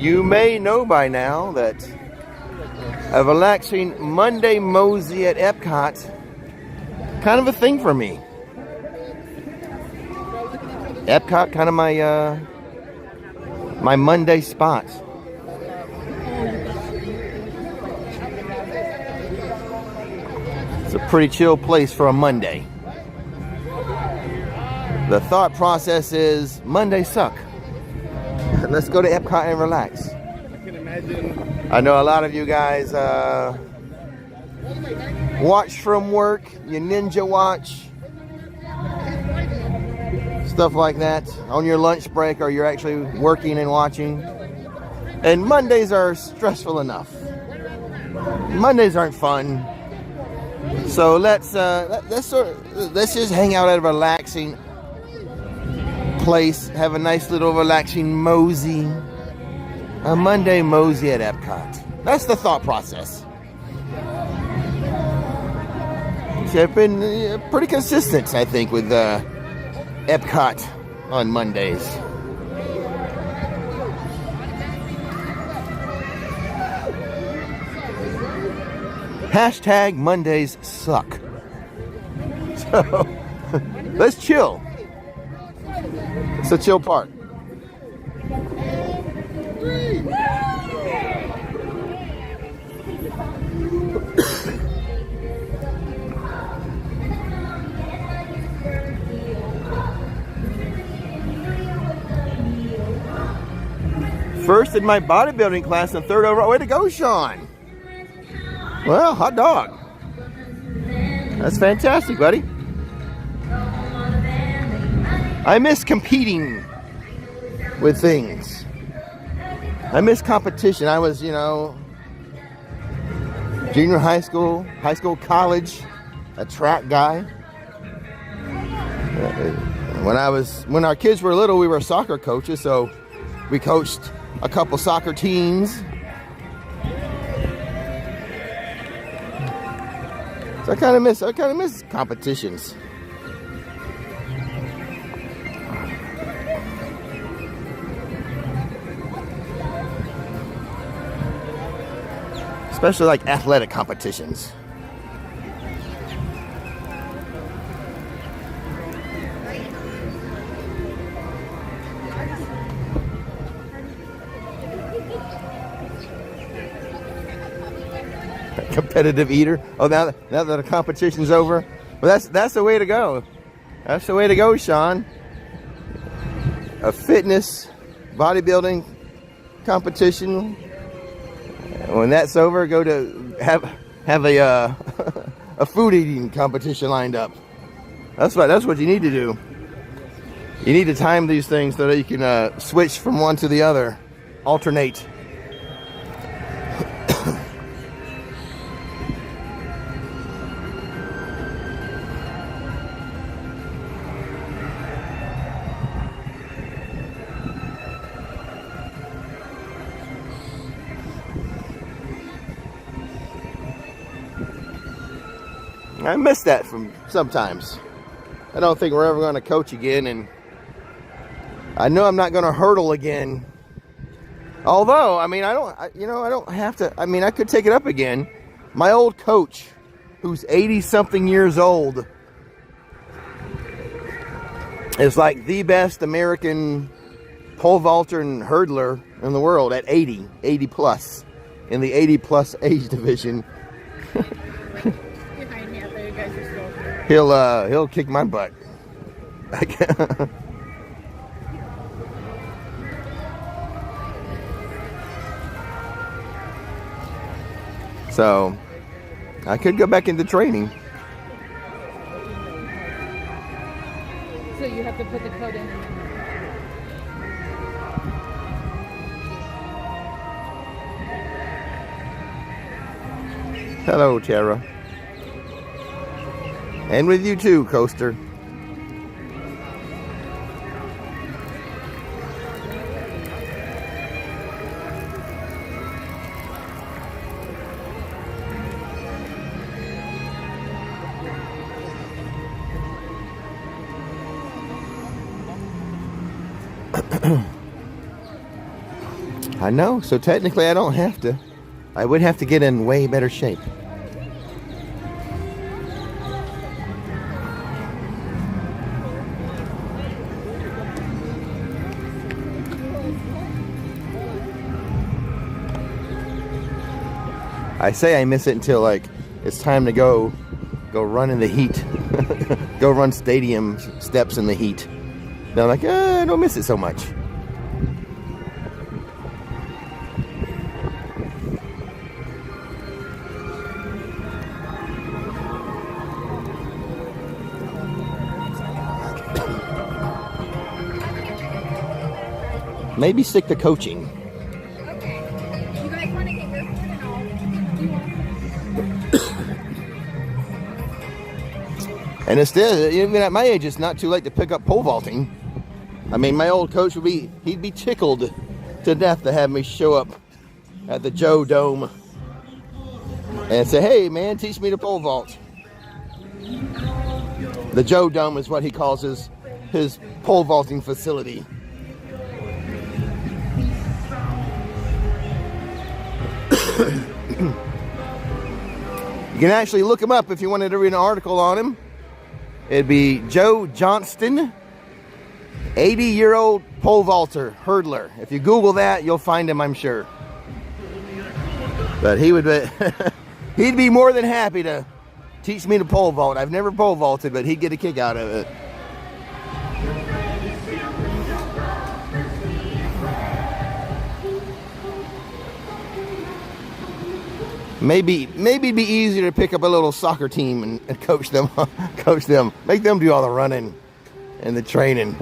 You may know by now that a relaxing Monday Mosey at Epcot, kind of a thing for me. Epcot, kind of my my Monday spot. It's a pretty chill place for a Monday. The thought process is Mondays suck. Let's go to Epcot and relax. I can imagine. I know a lot of you guys watch from work, you ninja watch, stuff like that on your lunch break, or you're actually working and watching. And Mondays are stressful enough. Mondays aren't fun. So let's just hang out at a relaxing place, have a nice little relaxing Mosey, a Monday Mosey at Epcot. That's the thought process. So I've been pretty consistent, I think, with Epcot on Mondays. Hashtag Mondays suck. So let's chill. It's a chill part. First in my bodybuilding class and third overall. Way to go, Sean. Well, hot dog. That's fantastic, buddy. I miss competing with things. I miss competition. I was, junior high school, college, a track guy. When our kids were little, we were soccer coaches, so we coached a couple soccer teams. So I kind of miss competitions. Especially like athletic competitions. Competitive eater. Oh, now that the competition's over, well, that's the way to go. That's the way to go, Sean. A fitness, bodybuilding competition. When that's over, go to have a a food eating competition lined up. That's what you need to do. You need to time these things so that you can switch from one to the other, alternate. I miss that from sometimes. I don't think we're ever going to coach again, and I know I'm not going to hurdle again. Although, I don't have to. I could take it up again. My old coach, who's 80-something years old, is like the best American pole vaulter and hurdler in the world at 80 plus, in the 80-plus age division. He'll kick my butt. So I could go back into training. So you have to put the code in. Hello, Tara. And with you too, Coaster. I know, so technically I don't have to. I would have to get in way better shape. I say I miss it until like it's time to go run in the heat. Go run stadium steps in the heat. Then I'm like, I don't miss it so much. Maybe stick to coaching. Okay. You guys want to get your food and all? And it's still, even at my age, it's not too late to pick up pole vaulting. I mean, my old coach he'd be tickled to death to have me show up at the Joe Dome and say, hey man, teach me to pole vault. The Joe Dome is what he calls his pole vaulting facility. You can actually look him up if you wanted to read an article on him. It'd be Joe Johnston, 80-year-old pole vaulter, hurdler. If you Google that, you'll find him, I'm sure. But he would be, he'd be more than happy to teach me to pole vault. I've never pole vaulted, but he'd get a kick out of it. Maybe it'd be easier to pick up a little soccer team and coach them, make them do all the running and the training.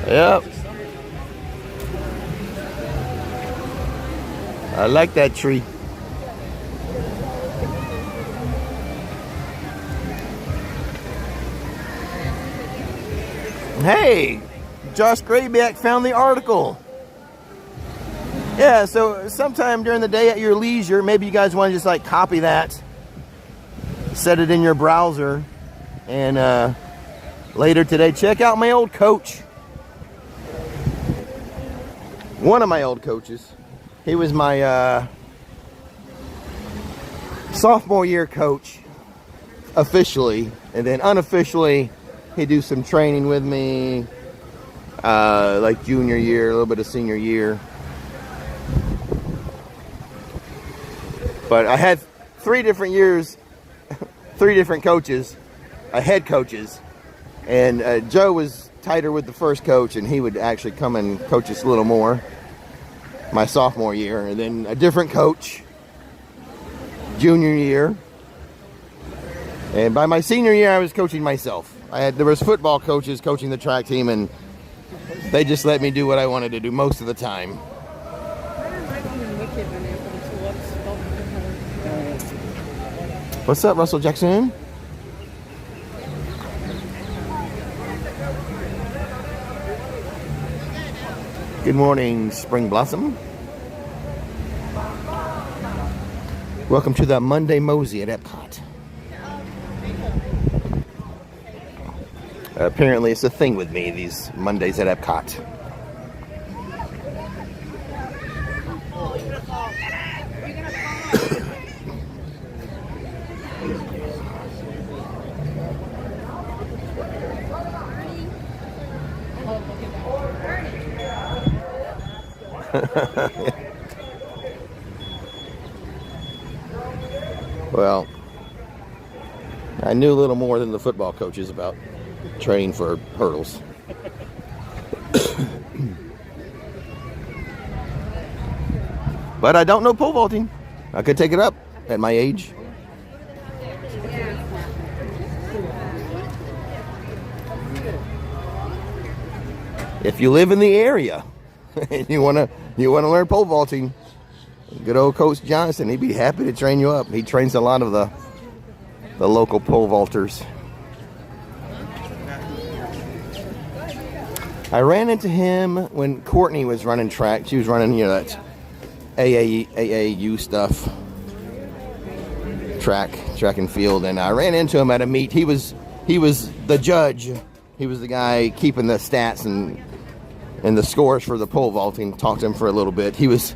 Yep. I like that tree. Hey, Josh Grayback found the article. Yeah, so sometime during the day at your leisure, maybe you guys want to just like copy that, set it in your browser, and later today, check out my old coach. One of my old coaches. He was my sophomore year coach officially, and then unofficially he'd do some training with me like junior year, a little bit of senior year. But I had 3 different years, 3 different coaches, head coaches, and Joe was tighter with the first coach, and he would actually come and coach us a little more my sophomore year, and then a different coach junior year, and by my senior year I was coaching myself. There was football coaches coaching the track team, and they just let me do what I wanted to do most of the time. What's up, Russell Jackson? Good morning, Spring Blossom. Welcome to the Monday Mosey at Epcot. Apparently it's a thing with me, these Mondays at Epcot. Well, I knew a little more than the football coaches about training for hurdles. But I don't know pole vaulting. I could take it up at my age. If you live in the area and you wanna learn pole vaulting, good old Coach Johnson, he'd be happy to train you up. He trains a lot of the local pole vaulters. I ran into him when Courtney was running track. She was running, you know, that AAU stuff, track and field, and I ran into him at a meet. He was the judge. He was the guy keeping the stats and the scores for the pole vaulting. Talked to him for a little bit. He was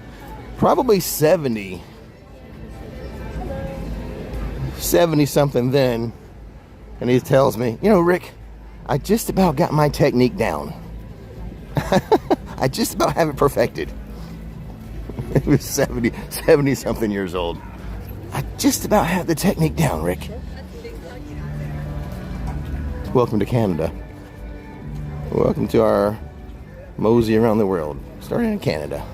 probably 70 something then, and he tells me, you know, Rick, I just about got my technique down. I just about have it perfected. He was 70 something years old. I just about have the technique down, Rick. Welcome to Canada. Welcome to our Mosey around the world, starting in Canada.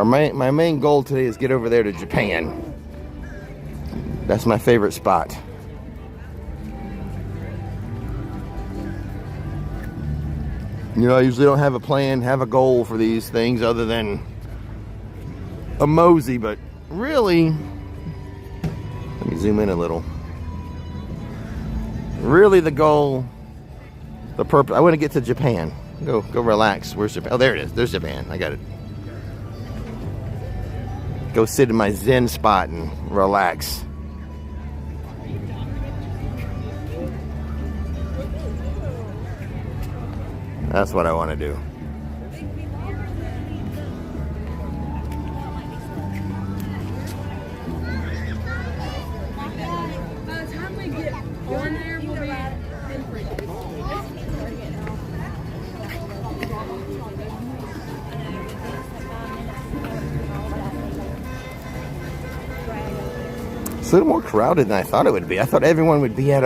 My main goal today is get over there to Japan. That's my favorite spot. You know, I usually don't have a plan, have a goal for these things other than a Mosey, but really, let me zoom in a little. Really the goal, the purpose, I want to get to Japan. Go relax. Where's Japan? Oh, there it is. There's Japan. I got it. Go sit in my Zen spot and relax. That's what I want to do. By the time we get on there, we'll be in free. It's a little more crowded than I thought it would be. I thought everyone would be at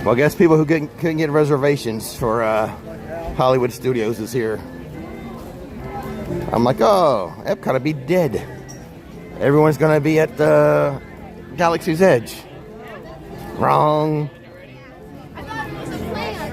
well, I guess people who couldn't get reservations for Hollywood Studios is here. I'm like, oh, Epcot will be dead. Everyone's gonna be at Galaxy's Edge. Wrong. I thought it was a plan.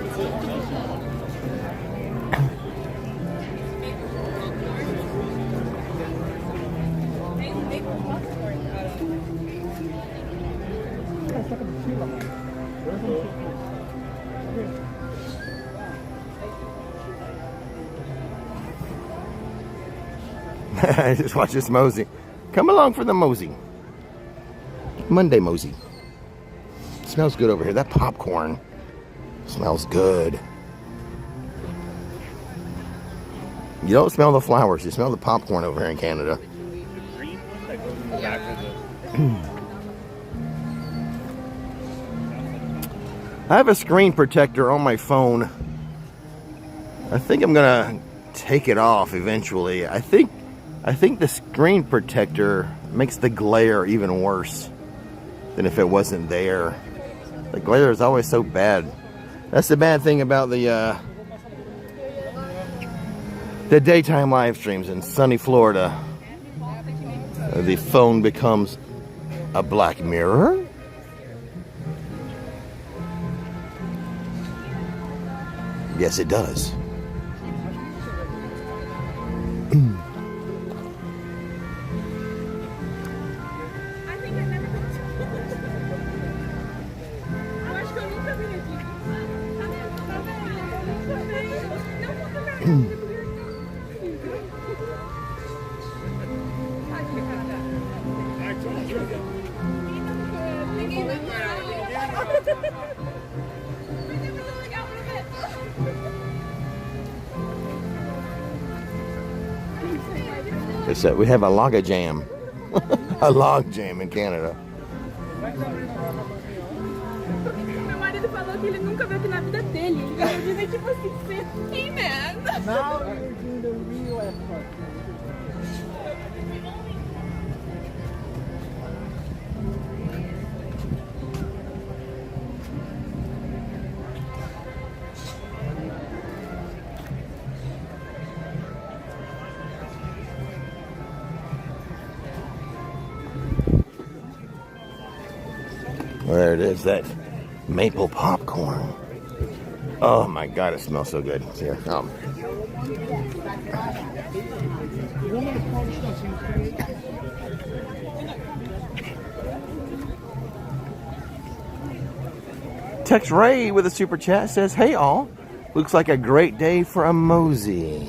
Just watch this Mosey. Come along for the Mosey. Monday Mosey. Smells good over here. That popcorn smells good. You don't smell the flowers. You smell the popcorn over here in Canada. I have a screen protector on my phone. I think I'm gonna take it off eventually. I think the screen protector makes the glare even worse than if it wasn't there. The glare is always so bad. That's the bad thing about the daytime live streams in sunny Florida. The phone becomes a black mirror. Yes, it does. We have a log jam. A log jam in Canada. ele falou que ele nunca viu aqui na vida dele. Ele falou Disney tipo assim, hey man. Now you're doing the real Epcot. Well, there it is, that maple popcorn. Oh my God, it smells so good. Here, Tex Ray with a super chat says, "Hey all, looks like a great day for a Mosey."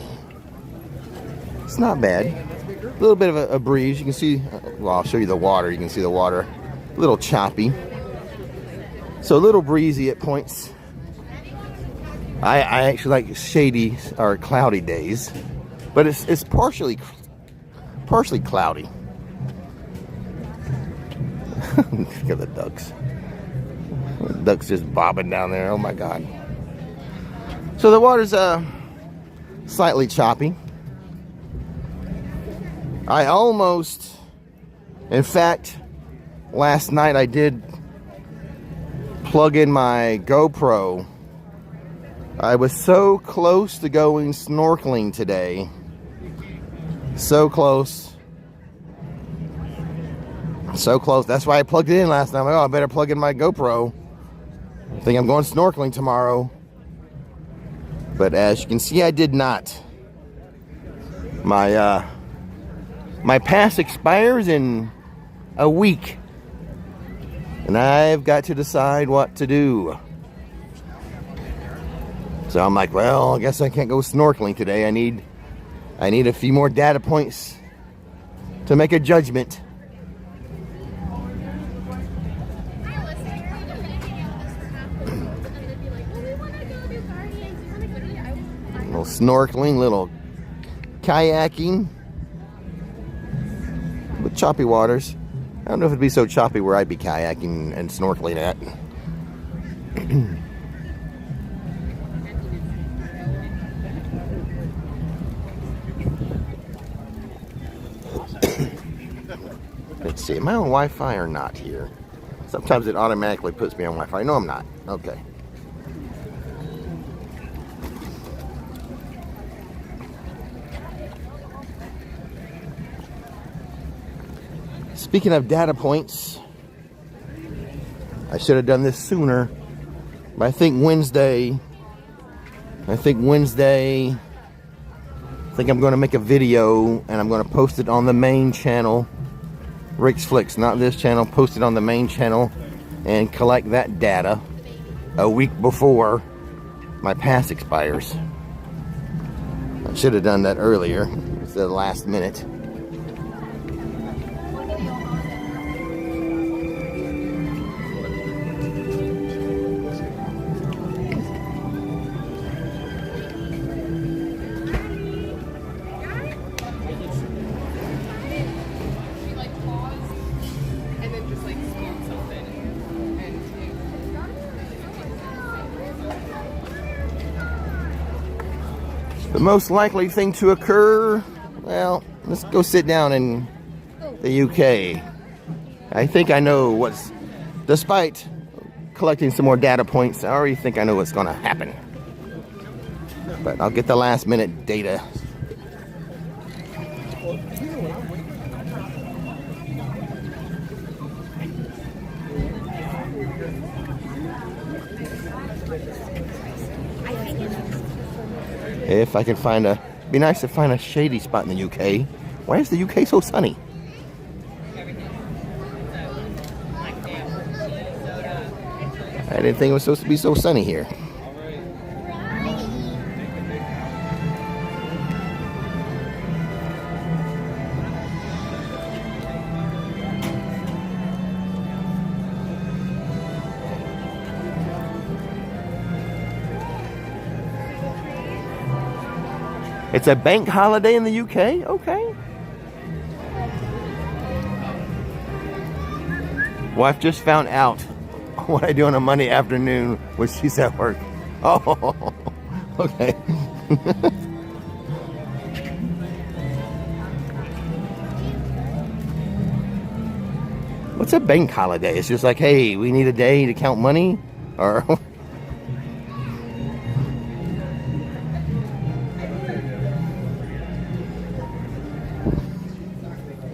It's not bad. A little bit of a breeze. You can see. Well, I'll show you the water. You can see the water. A little choppy. So a little breezy at points. I actually like shady or cloudy days, but it's partially cloudy. Look at the ducks. The ducks just bobbing down there. Oh my God. So the water's slightly choppy. I almost, in fact, last night I did plug in my GoPro. I was so close to going snorkeling today. So close. So close. That's why I plugged it in last night. I'm like, oh, I better plug in my GoPro. I think I'm going snorkeling tomorrow. But as you can see, I did not. My pass expires in a week. And I've got to decide what to do. So I'm like, well, I guess I can't go snorkeling today. I need a few more data points to make a judgment. A little snorkeling, little kayaking with choppy waters. I don't know if it'd be so choppy where I'd be kayaking and snorkeling at. Let's see, am I on Wi-Fi or not here? Sometimes it automatically puts me on Wi-Fi. No, I'm not. Okay. Speaking of data points, I should have done this sooner, but I think Wednesday, I'm going to make a video and I'm going to post it on the main channel, Rick's Flicks, not this channel, post it on the main channel and collect that data a week before my pass expires. I should have done that earlier. It's the last minute. The most likely thing to occur, well, let's go sit down in the UK. I think I know what's, despite collecting some more data points, I already think I know what's going to happen. But I'll get the last minute data. If I can find be nice to find a shady spot in the UK. Why is the UK so sunny? I didn't think it was supposed to be so sunny here. It's a bank holiday in the UK? Okay. Wife just found out what I do on a Monday afternoon when she's at work. Oh, okay. What's a bank holiday? It's just like, hey, we need a day to count money? Or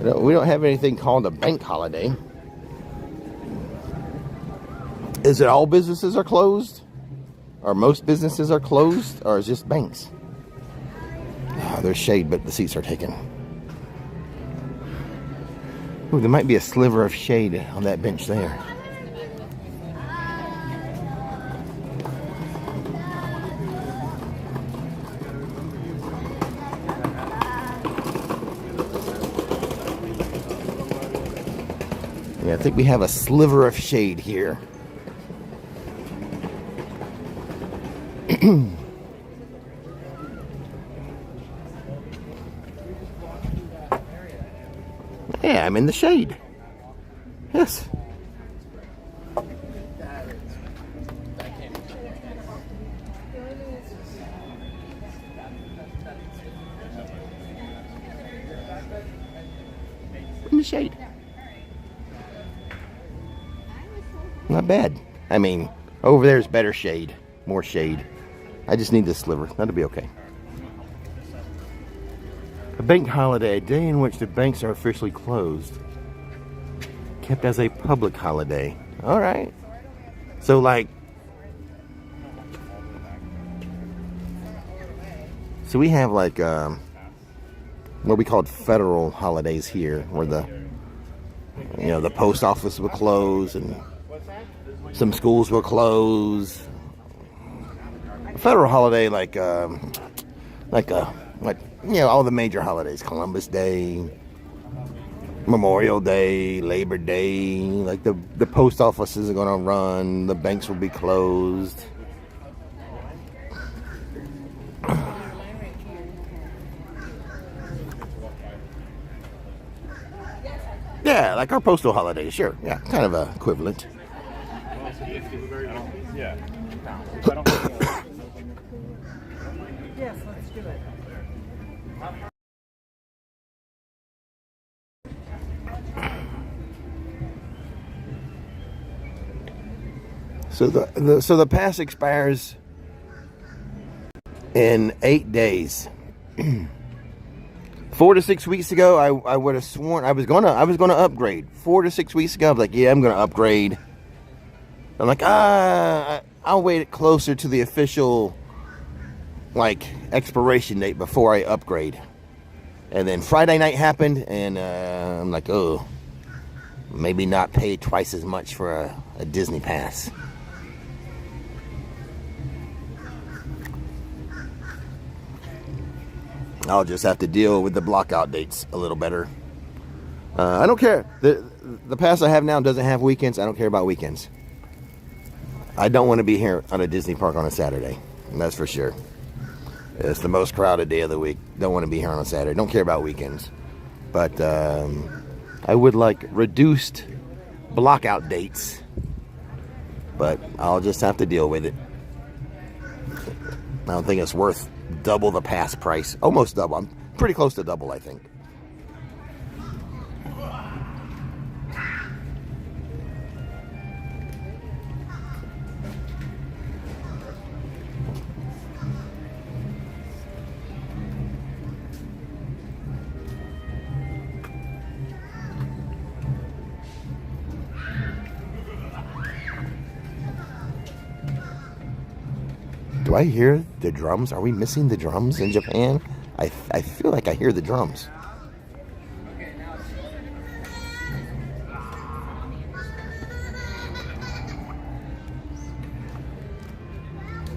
we don't have anything called a bank holiday. Is it all businesses are closed? Or most businesses are closed? Or is it just banks? Oh, there's shade, but the seats are taken. Ooh, there might be a sliver of shade on that bench there. Yeah, I think we have a sliver of shade here. Yeah, I'm in the shade. Yes. In the shade. Not bad. I mean, over there's better shade. More shade. I just need this sliver. That'll be okay. A bank holiday, a day in which the banks are officially closed. Kept as a public holiday. All right. So, like, so we have like what we called federal holidays here, where the post office will close and some schools will close. A federal holiday like all the major holidays, Columbus Day, Memorial Day, Labor Day, like the post offices are going to run, the banks will be closed. Yeah, like our postal holidays, sure. Yeah, kind of equivalent. Yeah. Yes, let's do it. So the pass expires in 8 days. 4 to 6 weeks ago, I would have sworn I was gonna upgrade. 4 to 6 weeks ago, I was like, yeah, I'm gonna upgrade. I'm like, I'll wait closer to the official expiration date before I upgrade. And then Friday night happened, and I'm like, oh, maybe not pay twice as much for a Disney pass. I'll just have to deal with the blockout dates a little better. I don't care. The pass I have now doesn't have weekends. I don't care about weekends. I don't want to be here on a Disney park on a Saturday. That's for sure. It's the most crowded day of the week. Don't want to be here on a Saturday. Don't care about weekends. But I would like reduced blockout dates. But I'll just have to deal with it. I don't think it's worth double the pass price. Almost double. I'm pretty close to double, I think. Do I hear the drums? Are we missing the drums in Japan? I feel like I hear the drums.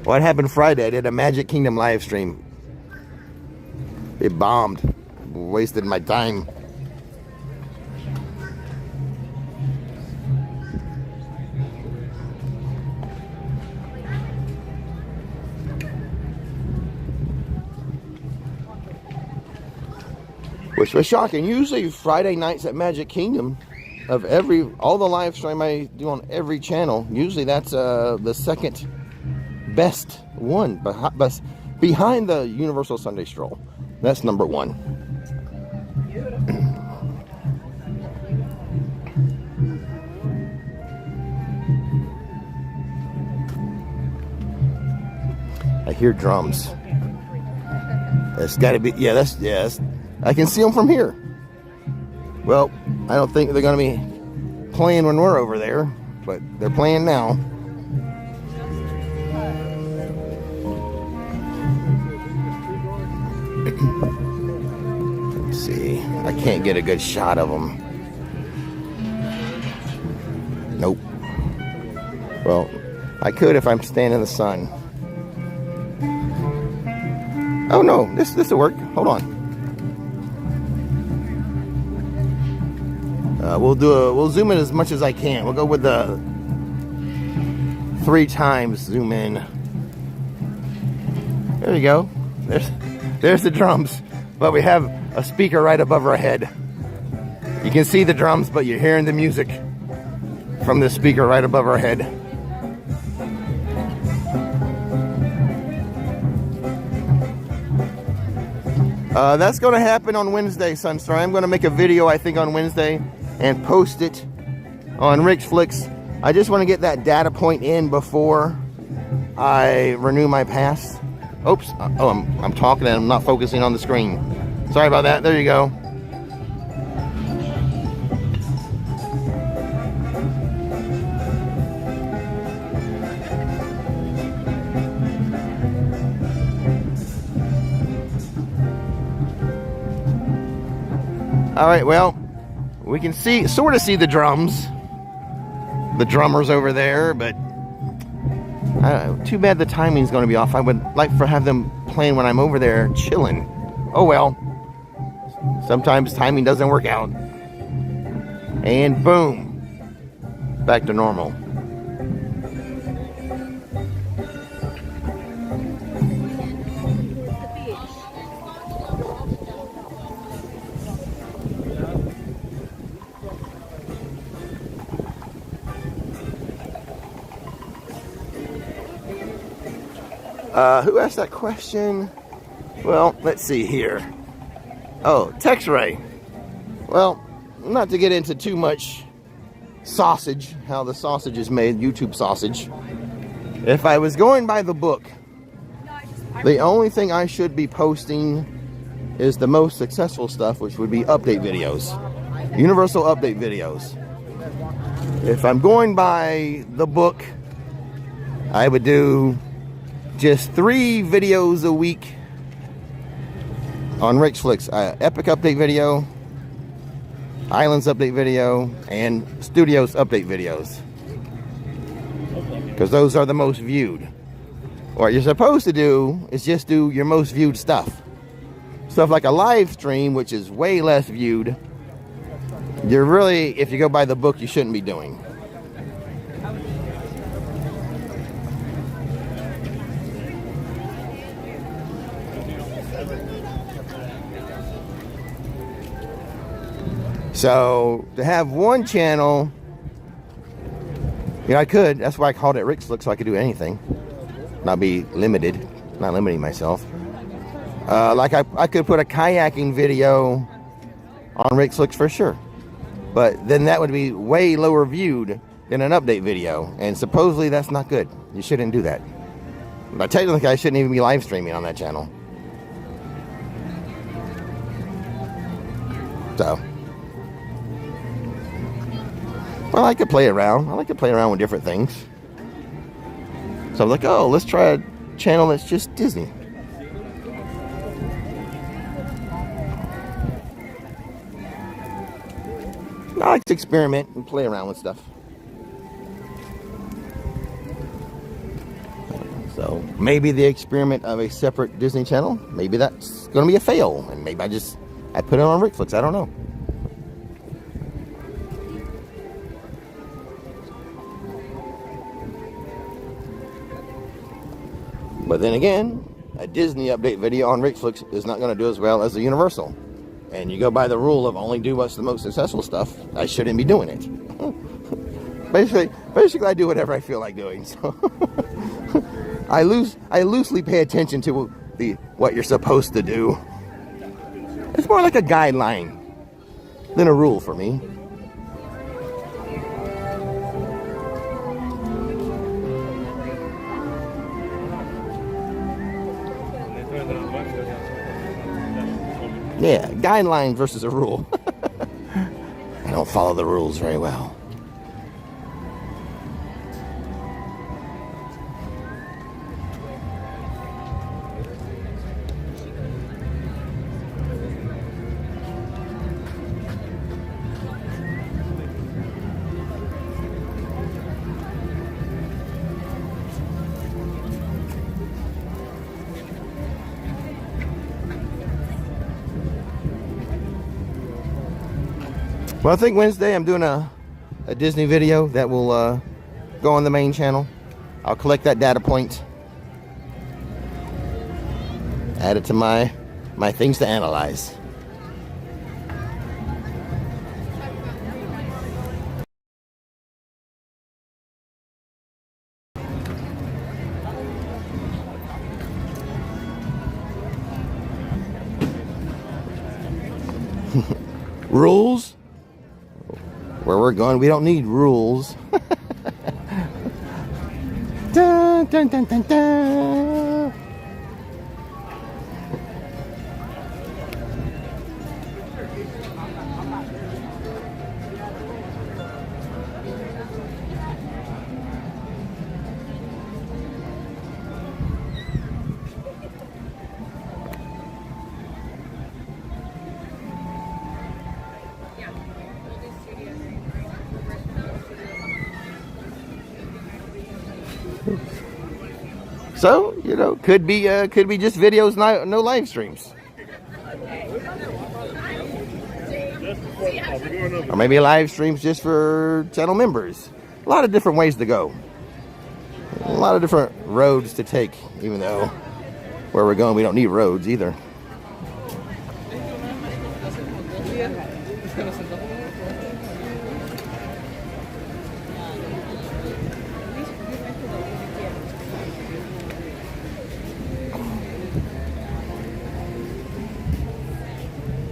What happened Friday? I did a Magic Kingdom live stream. It bombed. Wasted my time. Which was shocking. Usually Friday nights at Magic Kingdom of all the live stream I do on every channel, usually that's the second best one, behind the Universal Sunday Stroll. That's number one. I hear drums. That's got to be, yeah, that's, I can see them from here. Well, I don't think they're going to be playing when we're over there, but they're playing now. Let's see. I can't get a good shot of them. Nope. Well, I could if I'm standing in the sun. Oh no, this will work. Hold on. We'll zoom in as much as I can. We'll go with the 3 times zoom in. There you go. There's the drums, but we have a speaker right above our head. You can see the drums, but you're hearing the music from the speaker right above our head. That's going to happen on Wednesday, Sunstar. I'm going to make a video, I think, on Wednesday and post it on Rick's Flicks. I just want to get that data point in before I renew my pass. Oops. Oh, I'm talking and I'm not focusing on the screen. Sorry about that. There you go. All right, well, we can sort of see the drums, the drummers over there, but too bad the timing's going to be off. I would like to have them playing when I'm over there chilling. Oh well, sometimes timing doesn't work out. And boom, back to normal. Who asked that question? Well, let's see here. Oh, Tex-Ray. Well, not to get into too much sausage, how the sausage is made, YouTube sausage. If I was going by the book, the only thing I should be posting is the most successful stuff, which would be update videos. Universal update videos. If I'm going by the book, I would do just 3 videos a week on Rick's Flicks. Epic update video, Islands update video, and Studios update videos. Because those are the most viewed. What you're supposed to do is just do your most viewed stuff. Stuff like a live stream, which is way less viewed. You're really, if you go by the book, you shouldn't be doing. So, to have one channel, you know, I could, that's why I called it Rick's Flicks, so I could do anything. Not be limited, not limiting myself. Like I could put a kayaking video on Rick's Flicks for sure. But then that would be way lower viewed than an update video. And supposedly that's not good. You shouldn't do that. But technically I shouldn't even be live streaming on that channel. So. Well, I could play around. I like to play around with different things. So I'm like, oh, let's try a channel that's just Disney. I like to experiment and play around with stuff. So maybe the experiment of a separate Disney channel, maybe that's going to be a fail. And maybe I put it on Rick's Flicks. I don't know. But then again, a Disney update video on Rick's Flicks is not going to do as well as a Universal. and you go by the rule of only do what's the most successful stuff, I shouldn't be doing it. Basically, I do whatever I feel like doing. So I loosely pay attention to what you're supposed to do. It's more like a guideline than a rule for me. Yeah, guideline versus a rule. I don't follow the rules very well. Well, I think Wednesday I'm doing a Disney video that will go on the main channel. I'll collect that data point, add it to my things to analyze. Rules? Where we're going, we don't need rules. Dun, dun, dun, dun, dun. So, you know, could be just videos, no live streams. Or maybe live streams just for channel members. A lot of different ways to go. A lot of different roads to take, even though where we're going, we don't need roads either.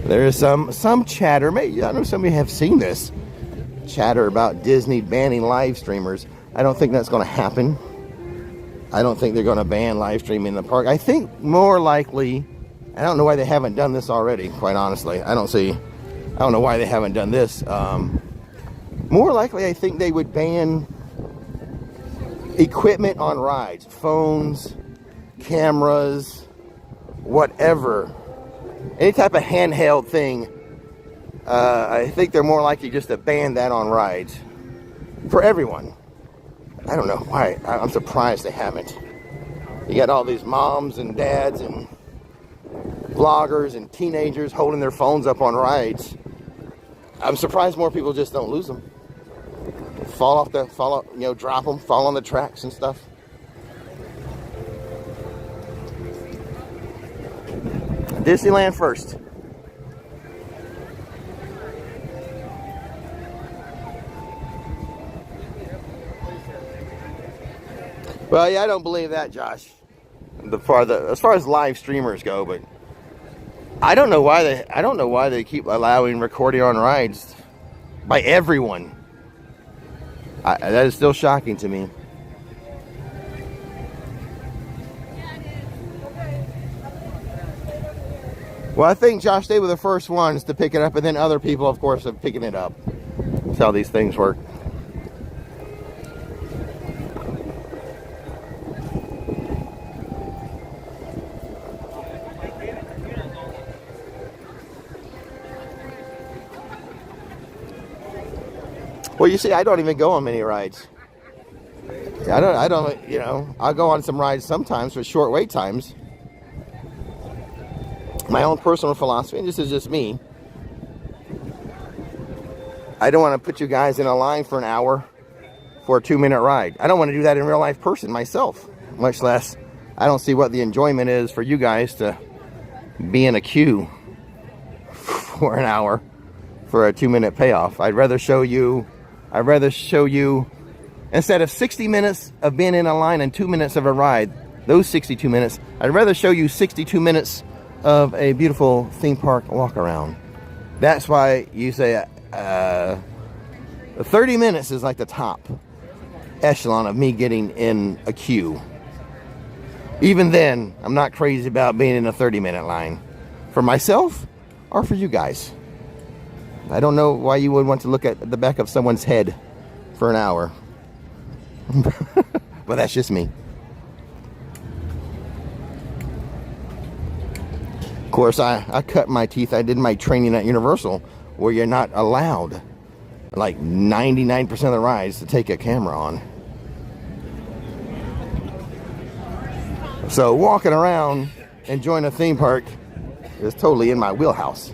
There is some chatter. Maybe I know some of you have seen this chatter about Disney banning live streamers. I don't think that's going to happen. I don't think they're going to ban live streaming in the park. I think more likely, I don't know why they haven't done this already. Quite honestly, I don't know why they haven't done this. More likely, I think they would ban equipment on rides, phones, cameras, whatever. Any type of handheld thing, I think they're more likely just to ban that on rides for everyone. I don't know why. I'm surprised they haven't. You got all these moms and dads and vloggers and teenagers holding their phones up on rides. I'm surprised more people just don't lose them. Drop them, fall on the tracks and stuff. Disneyland first. Well, yeah, I don't believe that, Josh. As far as live streamers go, but I don't know why they keep allowing recording on rides by everyone. That is still shocking to me. Well, I think, Josh, they were the first ones to pick it up, and then other people, of course, are picking it up. That's how these things work. Well, you see, I don't even go on many rides. I don't, I'll go on some rides sometimes for short wait times. My own personal philosophy, and this is just me. I don't want to put you guys in a line for an hour for a 2-minute ride. I don't want to do that in real life person myself, much less I don't see what the enjoyment is for you guys to be in a queue for an hour for a 2-minute payoff. I'd rather show you, instead of 60 minutes of being in a line and 2 minutes of a ride, those 62 minutes, I'd rather show you 62 minutes of a beautiful theme park walk around. That's why you say 30 minutes is like the top echelon of me getting in a queue. Even then, I'm not crazy about being in a 30-minute line. For myself or for you guys. I don't know why you would want to look at the back of someone's head for an hour. But that's just me. Of course, I cut my teeth. I did my training at Universal where you're not allowed, like 99% of the rides, to take a camera on. So walking around, enjoying a theme park is totally in my wheelhouse.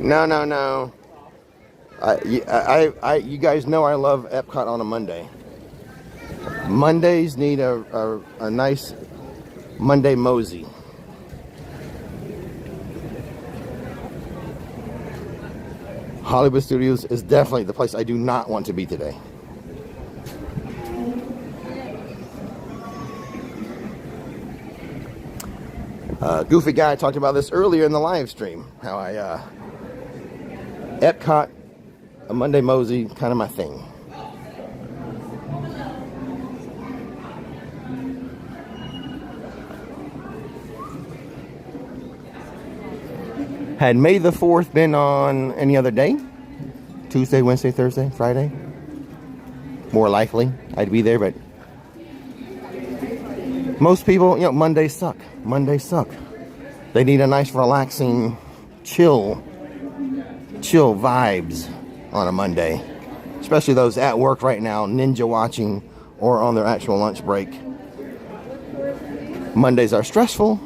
No. You guys know I love Epcot on a Monday. Mondays need a nice Monday Mosey. Hollywood Studios is definitely the place I do not want to be today. Goofy Guy talked about this earlier in the live stream. How Epcot, a Monday Mosey, kind of my thing. Had May the 4th been on any other day? Tuesday, Wednesday, Thursday, Friday? More likely I'd be there, but most people, Mondays suck. Mondays suck. They need a nice, relaxing, chill vibes on a Monday. Especially those at work right now, ninja watching, or on their actual lunch break. Mondays are stressful.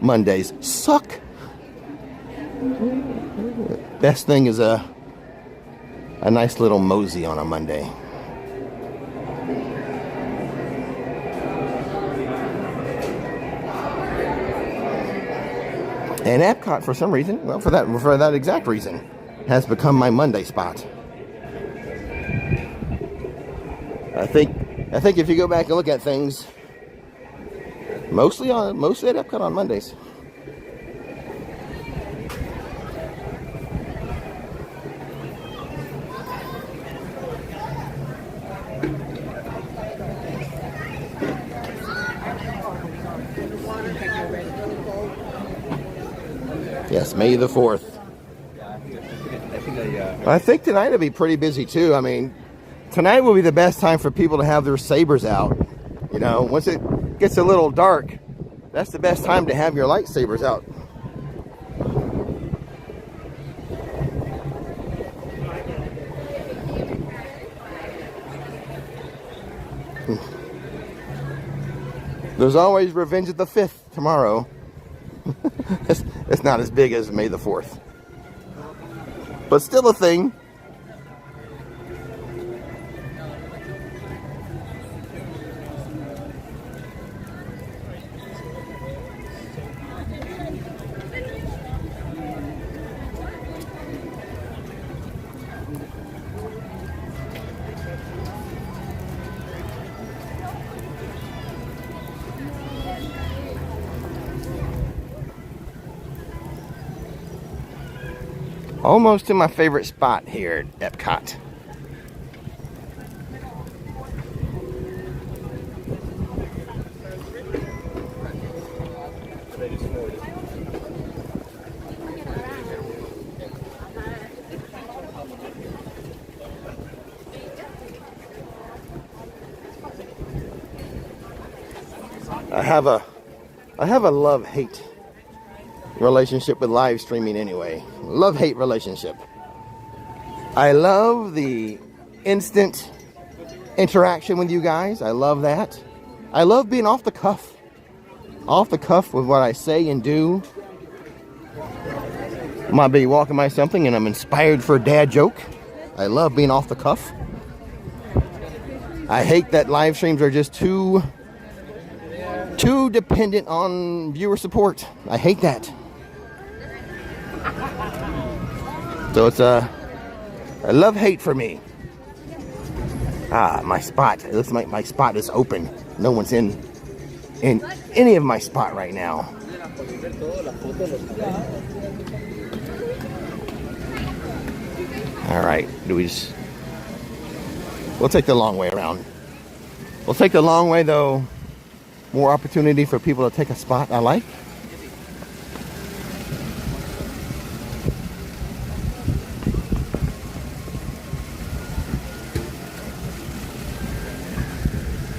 Mondays suck. Best thing is a nice little Mosey on a Monday. And Epcot, for some reason, well, for that exact reason, has become my Monday spot. I think if you go back and look at things, mostly at Epcot on Mondays. Yes, May the 4th. I think tonight will be pretty busy too. I mean, tonight will be the best time for people to have their sabers out. Once it gets a little dark, that's the best time to have your lightsabers out. There's always Revenge of the 5th tomorrow. It's not as big as May the 4th. But still a thing. Almost to my favorite spot here at Epcot. I have a love-hate relationship with live streaming anyway. Love-hate relationship. I love the instant interaction with you guys. I love that. I love being off the cuff. Off the cuff with what I say and do. I might be walking by something and I'm inspired for a dad joke. I love being off the cuff. I hate that live streams are just too dependent on viewer support. I hate that. So it's a love-hate for me. Ah, my spot. It looks like my spot is open. No one's in any of my spot right now. All right, we'll take the long way around. We'll take the long way though. More opportunity for people to take a spot I like.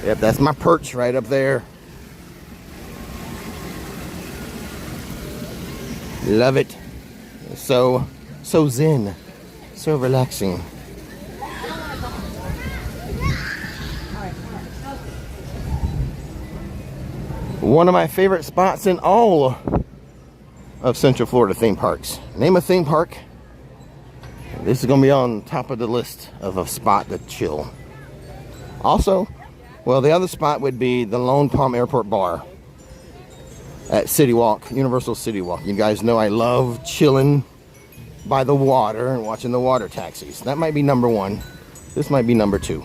Yep, that's my perch right up there. Love it. So zen. So relaxing. One of my favorite spots in all of Central Florida theme parks. Name a theme park. This is going to be on top of the list of a spot to chill. Also, well, the other spot would be the Lone Palm Airport Bar at City Walk, Universal City Walk. You guys know I love chilling by the water and watching the water taxis. That might be number one. This might be number two.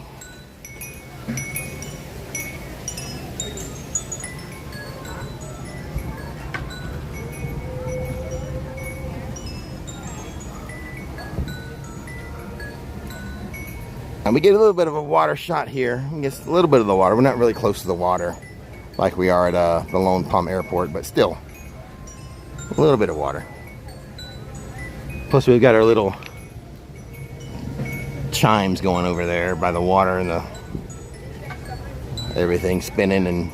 And we get a little bit of a water shot here. I guess a little bit of the water. We're not really close to the water like we are at the Lone Palm Airport, but still a little bit of water. Plus we've got our little chimes going over there by the water and everything spinning and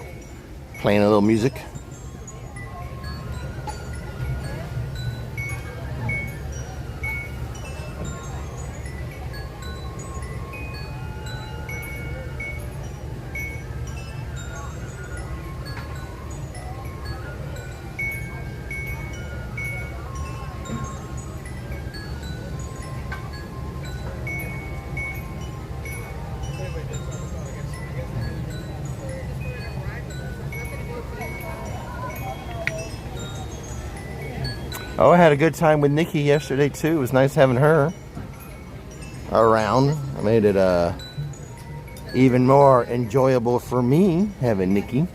playing a little music. Oh, I had a good time with Nikki yesterday too. It was nice having her around. I made it even more enjoyable for me having Nikki.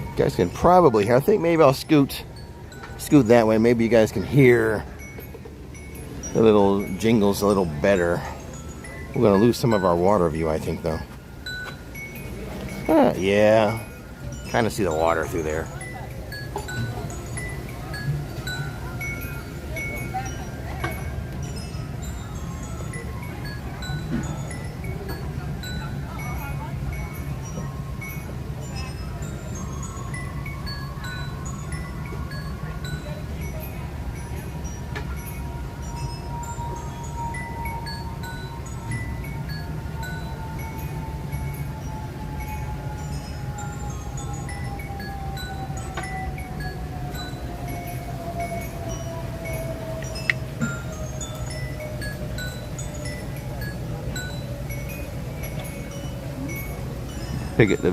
You guys can probably hear. I think maybe I'll scoot that way. Maybe you guys can hear the little jingles a little better. We're gonna lose some of our water view, I think, though. Yeah, kind of see the water through there.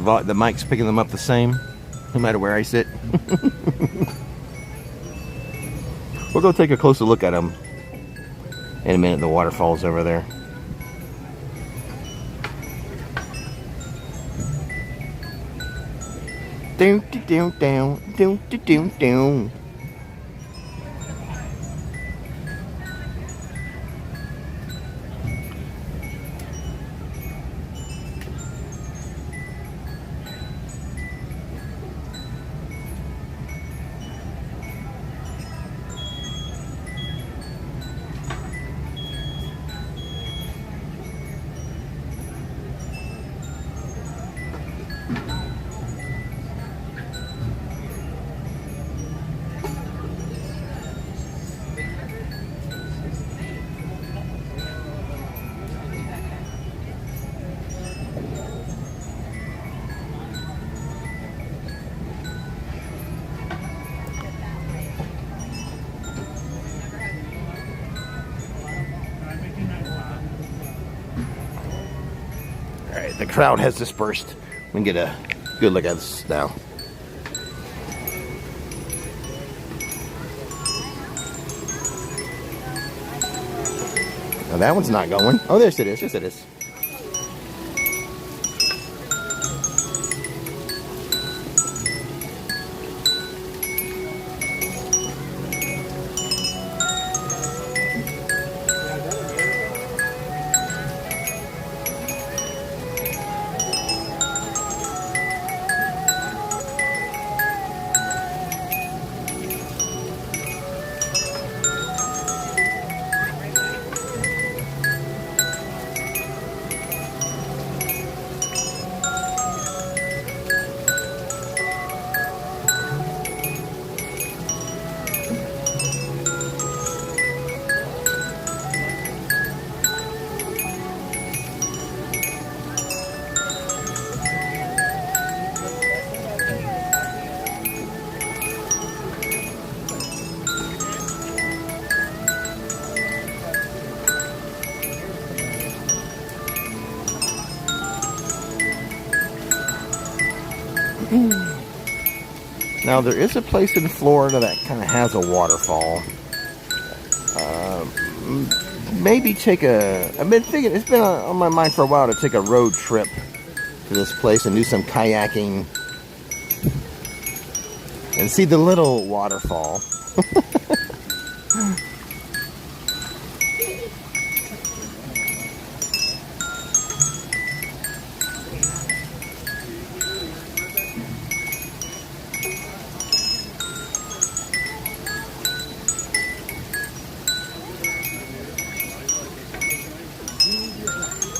The mic's picking them up the same, no matter where I sit. We'll go take a closer look at them in a minute. The waterfall's over there. Down, down, down, down, down, down. the crowd has dispersed. We can get a good look at this now. Now that one's not going. Oh, yes it is. Yes it is. Now there is a place in Florida that kind of has a waterfall. Maybe take I've been thinking, it's been on my mind for a while to take a road trip to this place and do some kayaking and see the little waterfall.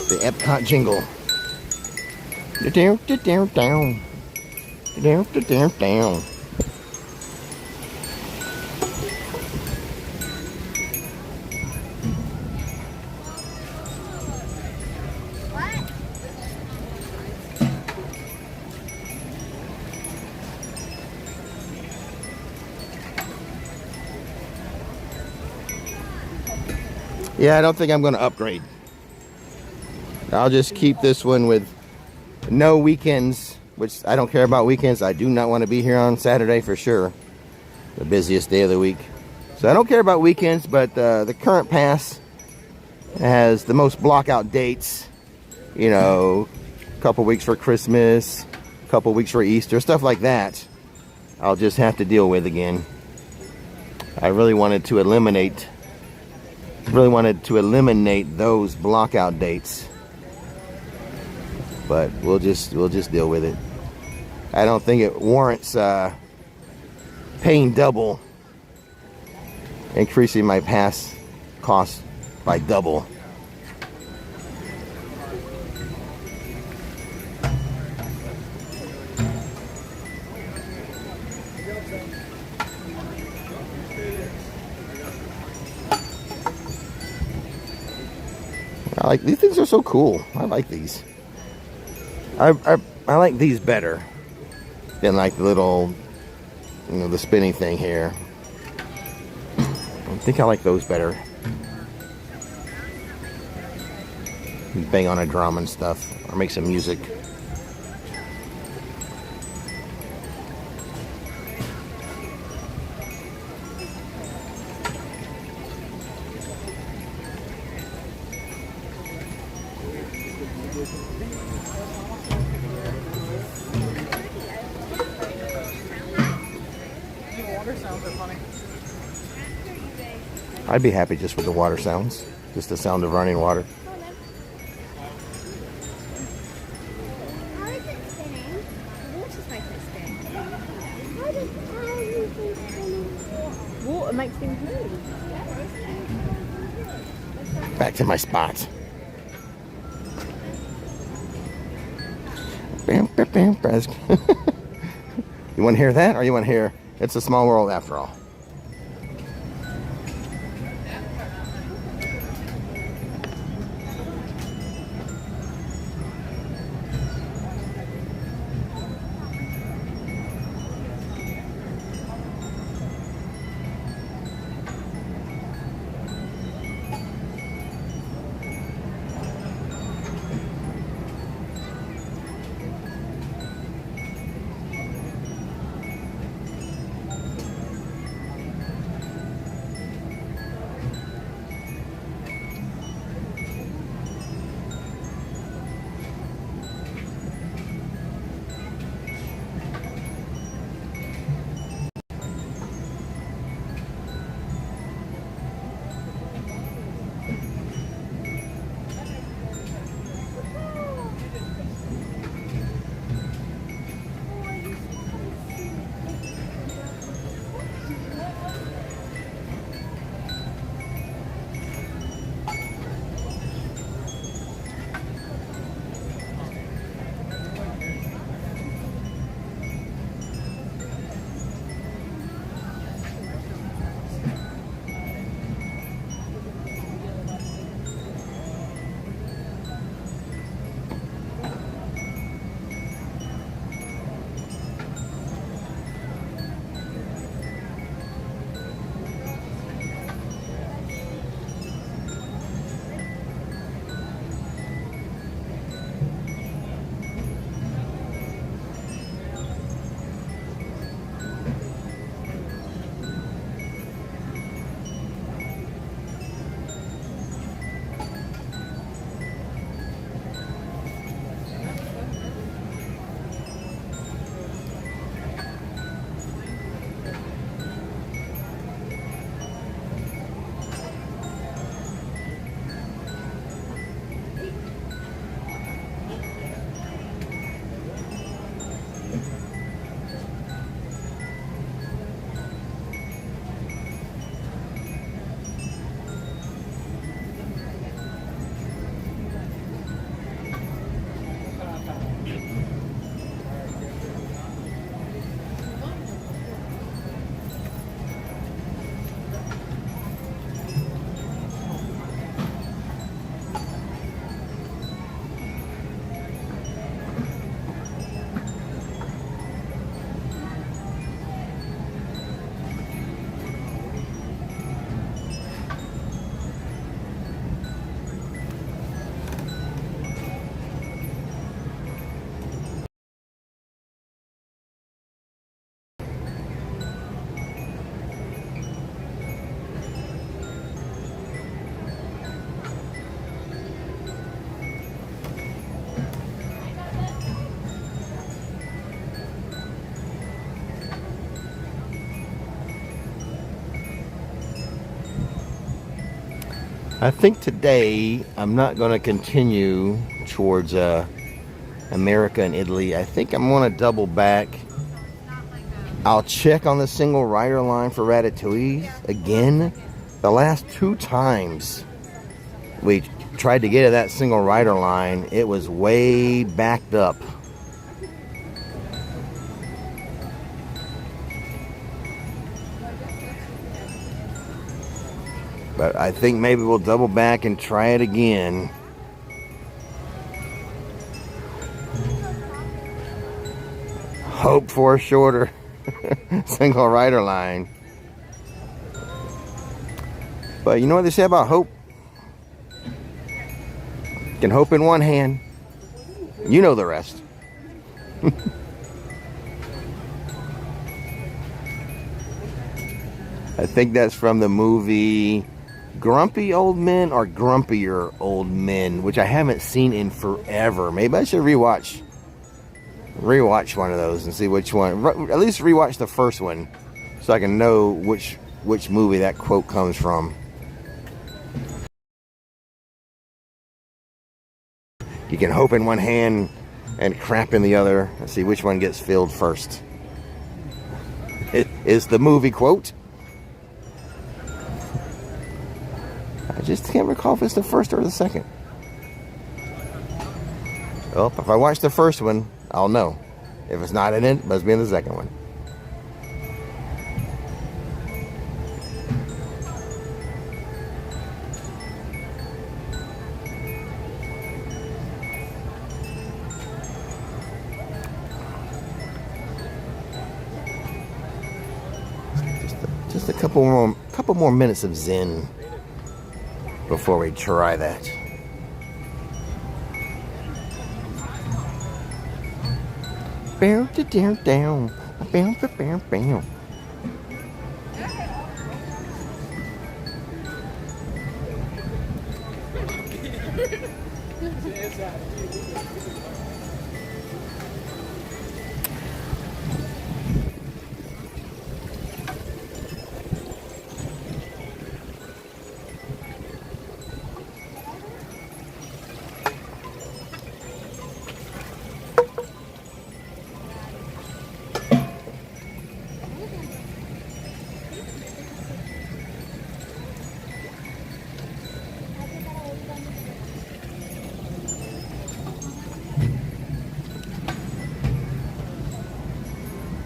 The Epcot jingle. Down, down, down. Down, down, down. Yeah, I don't think I'm going to upgrade. I'll just keep this one with no weekends, which I don't care about weekends. I do not want to be here on Saturday for sure. The busiest day of the week. So I don't care about weekends, but the current pass has the most block out dates. You know, a couple weeks for Christmas, a couple weeks for Easter, stuff like that. I'll just have to deal with again. I really wanted to eliminate those block out dates. But we'll just deal with it. I don't think it warrants paying double, increasing my pass cost by double. I like these things, are so cool. I like these. I like these better than like the little, you know, the spinning thing here. I think I like those better. You bang on a drum and stuff, or make some music. I'd be happy just with the water sounds. Just the sound of running water. How is it spinning? Water's making it spin. How is it spinning? Water makes things move. Back to my spot. Bam, bam, bam, bam. You want to hear that, or you want to hear It's a Small World After All? I think today I'm not going to continue towards America and Italy. I think I'm going to double back. I'll check on the single rider line for Ratatouille again. The last 2 times we tried to get to that single rider line, it was way backed up. But I think maybe we'll double back and try it again. Hope for a shorter single rider line. But you know what they say about hope? You can hope in one hand. You know the rest. I think that's from the movie Grumpy Old Men or Grumpier Old Men, which I haven't seen in forever. Maybe I should rewatch one of those and see which one. At least rewatch the first one so I can know which movie that quote comes from. You can hope in one hand and crap in the other. Let's see which one gets filled first. It is the movie quote. I just can't recall if it's the first or the second. Well, if I watch the first one, I'll know. If it's not in it, it must be in the second one. Just a couple more minutes of zen before we try that. Bow to down down, bow to bow bow.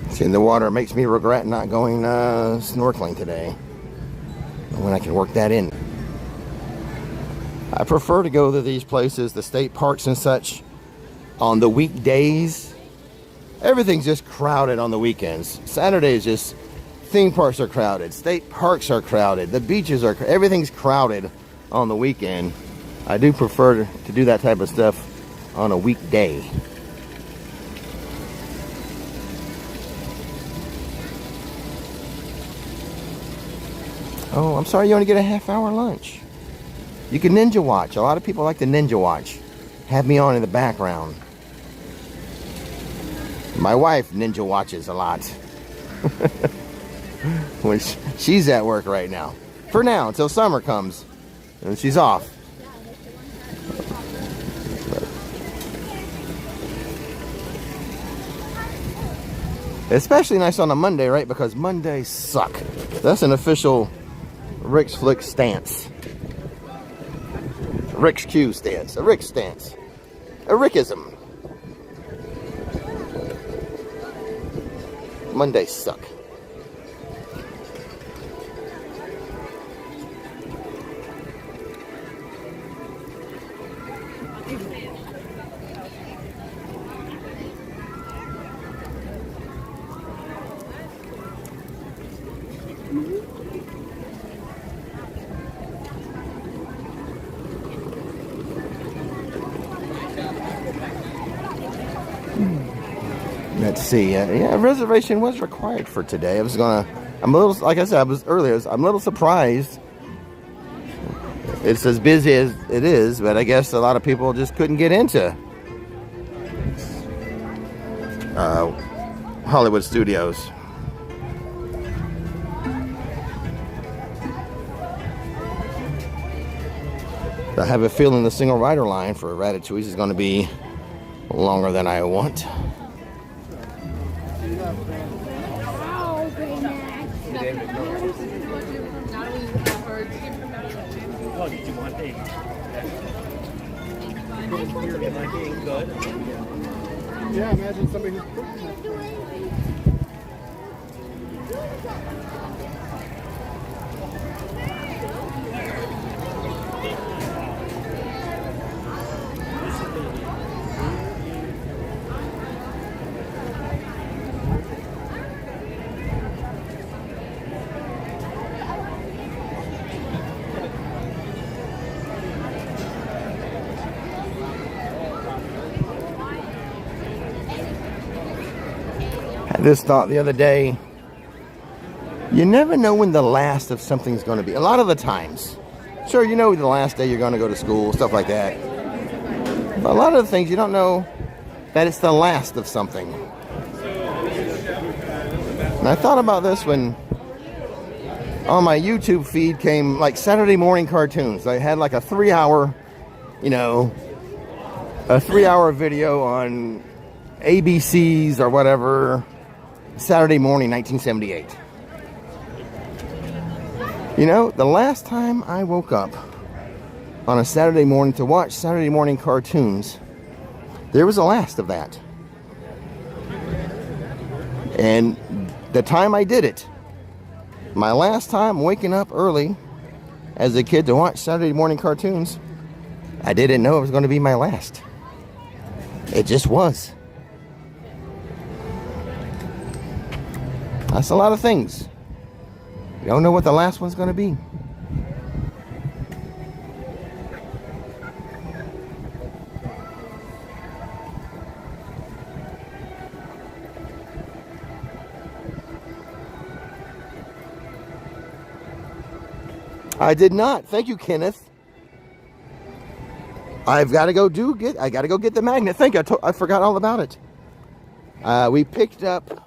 Seeing the water makes me regret not going snorkeling today, when I can work that in. I prefer to go to these places, the state parks and such, on the weekdays. Everything's just crowded on the weekends. Saturdays, just theme parks are crowded, state parks are crowded, the beaches are, everything's crowded on the weekend. I do prefer to do that type of stuff on a weekday. Oh, I'm sorry you only get a half-hour lunch. You can ninja watch. A lot of people like to ninja watch. Have me on in the background. My wife ninja watches a lot. When she's at work right now. For now, until summer comes. And she's off. Especially nice on a Monday, right? Because Mondays suck. That's an official Rick's Flick stance. Rick's Q stance. A Rick stance. A Rickism. Mondays suck. Let's see. Yeah, a reservation was required for today. I'm a little, like I said, I'm a little surprised. It's as busy as it is, but I guess a lot of people just couldn't get into Hollywood Studios. I have a feeling the single rider line for Ratatouille is going to be longer than I want. Oh, great Max. Oh, did you want a good? Yeah, imagine somebody who's cooking that. Had this thought the other day. You never know when the last of something's going to be. A lot of the times. Sure, you know the last day you're going to go to school, stuff like that. But a lot of the things you don't know that it's the last of something. And I thought about this when on my YouTube feed came like Saturday morning cartoons. I had like a 3-hour, you know, a 3-hour video on ABC's or whatever, Saturday morning, 1978. You know, the last time I woke up on a Saturday morning to watch Saturday morning cartoons, there was a last of that. And the time I did it, my last time waking up early as a kid to watch Saturday morning cartoons, I didn't know it was going to be my last. It just was. That's a lot of things. You don't know what the last one's going to be. I did not. Thank you, Kenneth. I've got to go I got to go get the magnet. Thank you. I forgot all about it. We picked up.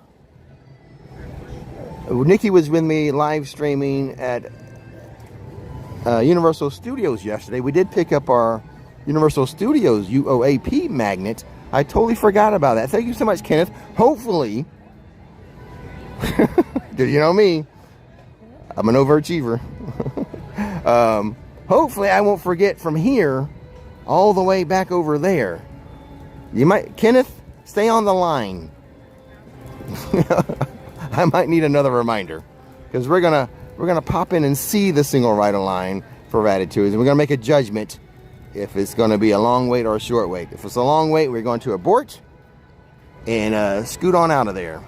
Nikki was with me live streaming at Universal Studios yesterday. We did pick up our Universal Studios UOAP magnet. I totally forgot about that. Thank you so much, Kenneth. Hopefully, you know me, I'm an overachiever. Hopefully I won't forget from here all the way back over there. You might, Kenneth, stay on the line. I might need another reminder because we're gonna pop in and see the single rider line for Ratatouille, and we're gonna make a judgment if it's gonna be a long wait or a short wait. If it's a long wait, we're going to abort and scoot on out of there.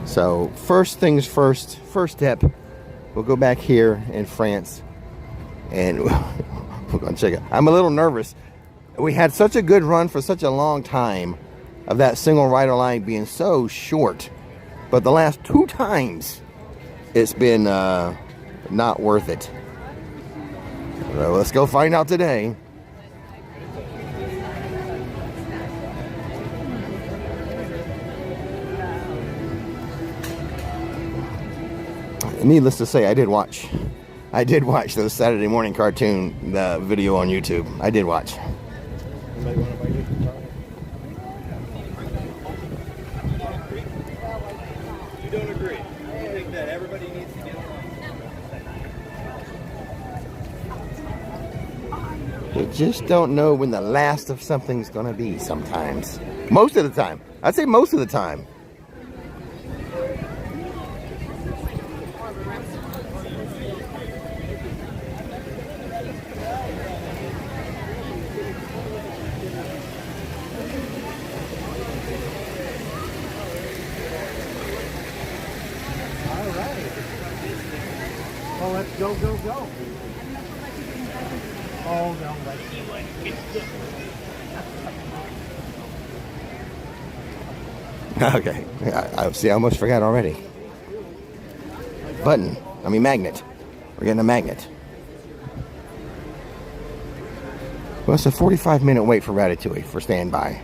So first things first, first step, we'll go back here in France and we're gonna check it. I'm a little nervous. We had such a good run for such a long time of that single rider line being so short, but the last 2 times it's been not worth it. So let's go find out today. Needless to say, I did watch those Saturday morning cartoon video on YouTube. I did watch. Anybody want to bite it? You don't agree? You think that everybody needs to get along? You just don't know when the last of something's gonna be sometimes. Most of the time. I'd say most of the time. Oh, let's go, go, go. Oh, no, Okay. I see. I almost forgot already. Magnet. We're getting a magnet. Well, it's a 45-minute wait for Ratatouille for standby.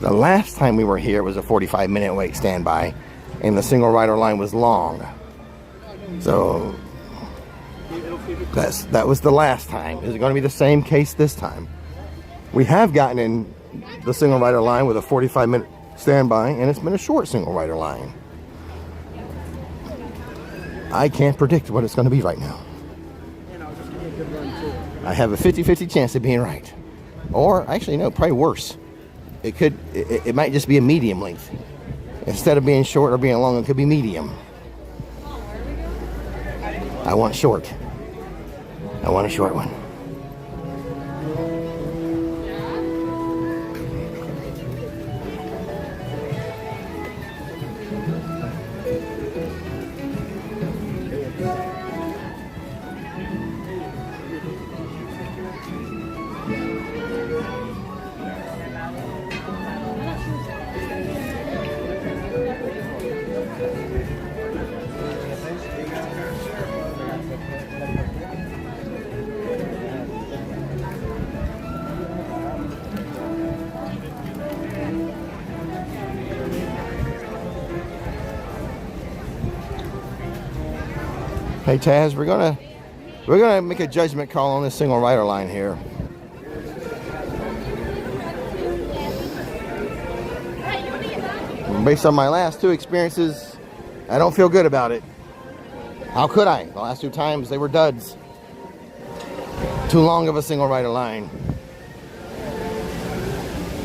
The last time we were here was a 45-minute wait standby, and the single rider line was long. So that was the last time. Is it going to be the same case this time? We have gotten in the single rider line with a 45-minute standby, and it's been a short single rider line. I can't predict what it's going to be right now. I have a 50-50 chance of being right. Or, actually, no, probably worse. It might just be a medium length. Instead of being short or being long, it could be medium. I want short. I want a short one. Hey Taz, we're gonna make a judgment call on this single rider line here. Based on my last two experiences, I don't feel good about it. How could I? The last two times they were duds. Too long of a single rider line.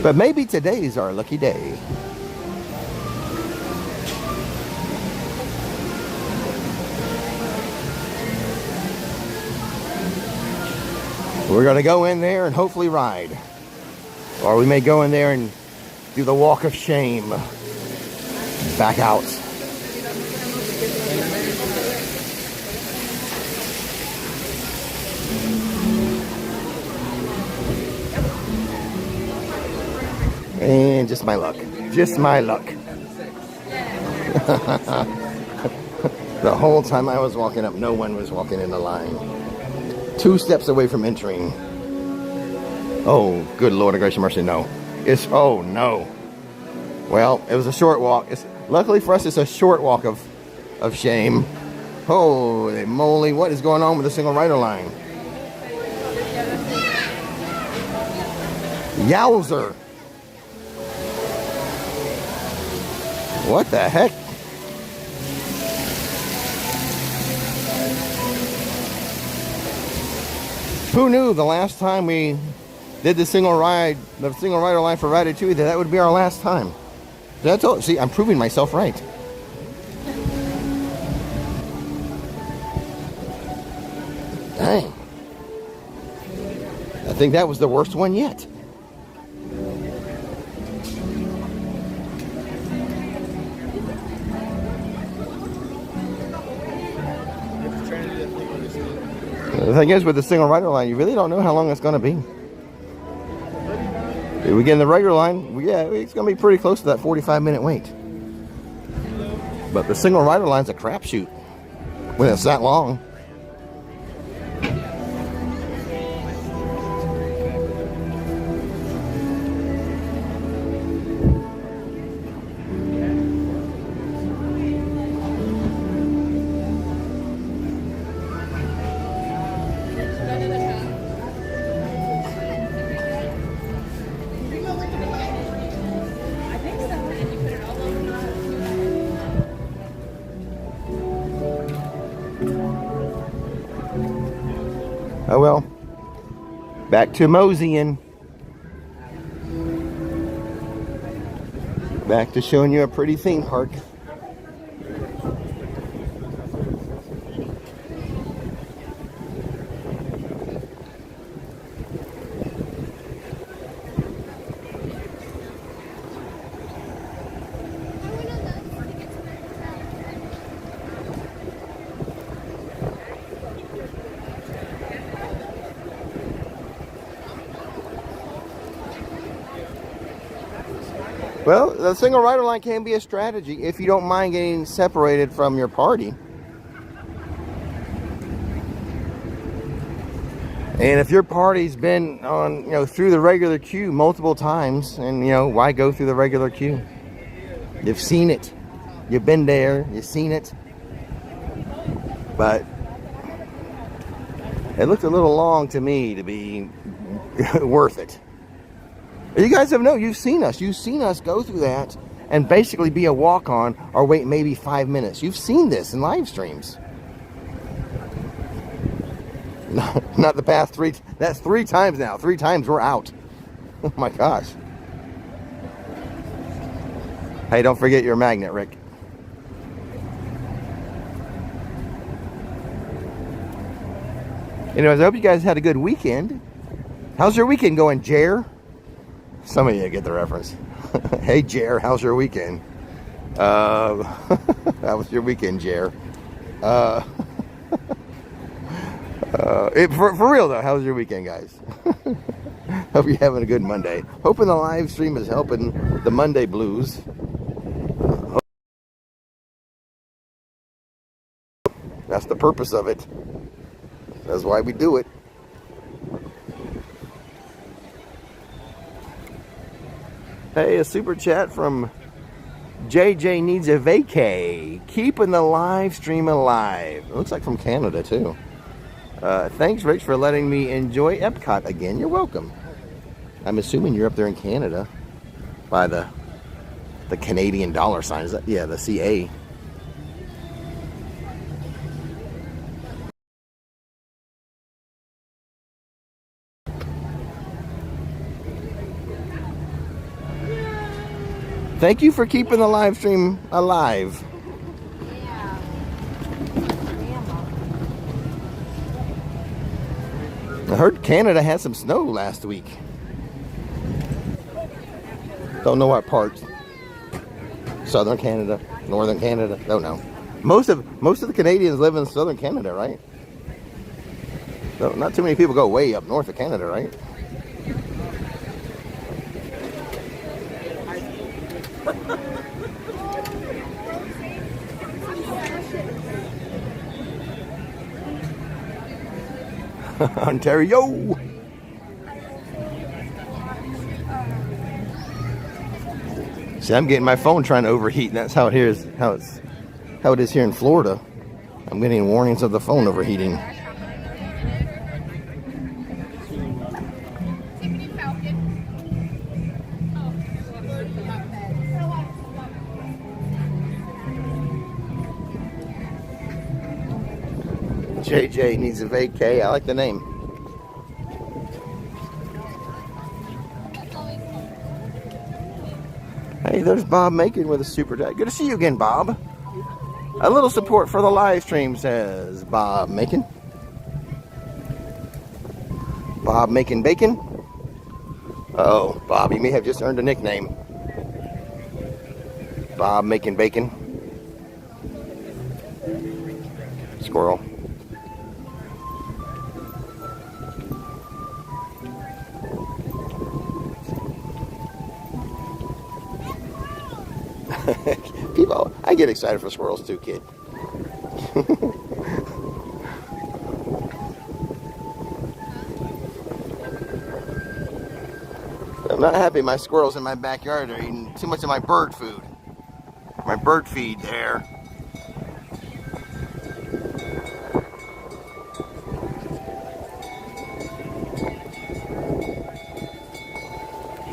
But maybe today's our lucky day. We're going to go in there and hopefully ride. Or we may go in there and do the walk of shame. Back out. And just my luck. Just my luck. The whole time I was walking up, no one was walking in the line. 2 steps away from entering. Oh, good Lord of grace and mercy, no. Oh no. Well, it was a short walk. Luckily for us, it's a short walk of shame. Holy moly, what is going on with the single rider line? Yowzer. What the heck? Who knew the last time we did the single rider line for Ratatouille that would be our last time? See, I'm proving myself right. Dang. I think that was the worst one yet. The thing is, with the single rider line, you really don't know how long it's going to be. If we get in the regular line, yeah, it's going to be pretty close to that 45-minute wait. But the single rider line's a crapshoot when it's that long. Oh well, back to Mosey and back to showing you a pretty theme park. Well, the single rider line can be a strategy if you don't mind getting separated from your party. And if your party's been on, through the regular queue multiple times, and why go through the regular queue? You've seen it. You've been there. You've seen it. But it looked a little long to me to be worth it. You guys you've seen us. You've seen us go through that and basically be a walk-on or wait maybe 5 minutes. You've seen this in live streams. Not the past 3. That's 3 times now. 3 times we're out. Oh my gosh. Hey, don't forget your magnet, Rick. Anyways, I hope you guys had a good weekend. How's your weekend going, Jer? Some of you get the reference. Hey, Jer, how's your weekend? How was your weekend, Jer? For real though, how was your weekend, guys? Hope you're having a good Monday. Hoping the live stream is helping the Monday blues. That's the purpose of it. That's why we do it. Hey, a super chat from JJ Needs a Vacay. Keeping the live stream alive. It looks like from Canada too. Thanks, Rich, for letting me enjoy Epcot again. You're welcome. I'm assuming you're up there in Canada by the Canadian dollar sign. Is that, yeah, the CA. Thank you for keeping the live stream alive. I heard Canada had some snow last week. Don't know what part. Southern Canada, Northern Canada, don't know. Most of the Canadians live in Southern Canada, right? So not too many people go way up north of Canada, right? Ontario. See, I'm getting my phone trying to overheat, and that's how it is. How it is here in Florida. I'm getting warnings of the phone overheating. JJ Needs a Vacay. I like the name. Hey, there's Bob Macon with a super chat. Good to see you again, Bob. A little support for the live stream, says Bob Macon. Bob Macon Bacon. Oh, Bob, you may have just earned a nickname. Bob Macon Bacon. Squirrel. People, I get excited for squirrels too, kid. I'm not happy my squirrels in my backyard are eating too much of my bird food. My bird feed there.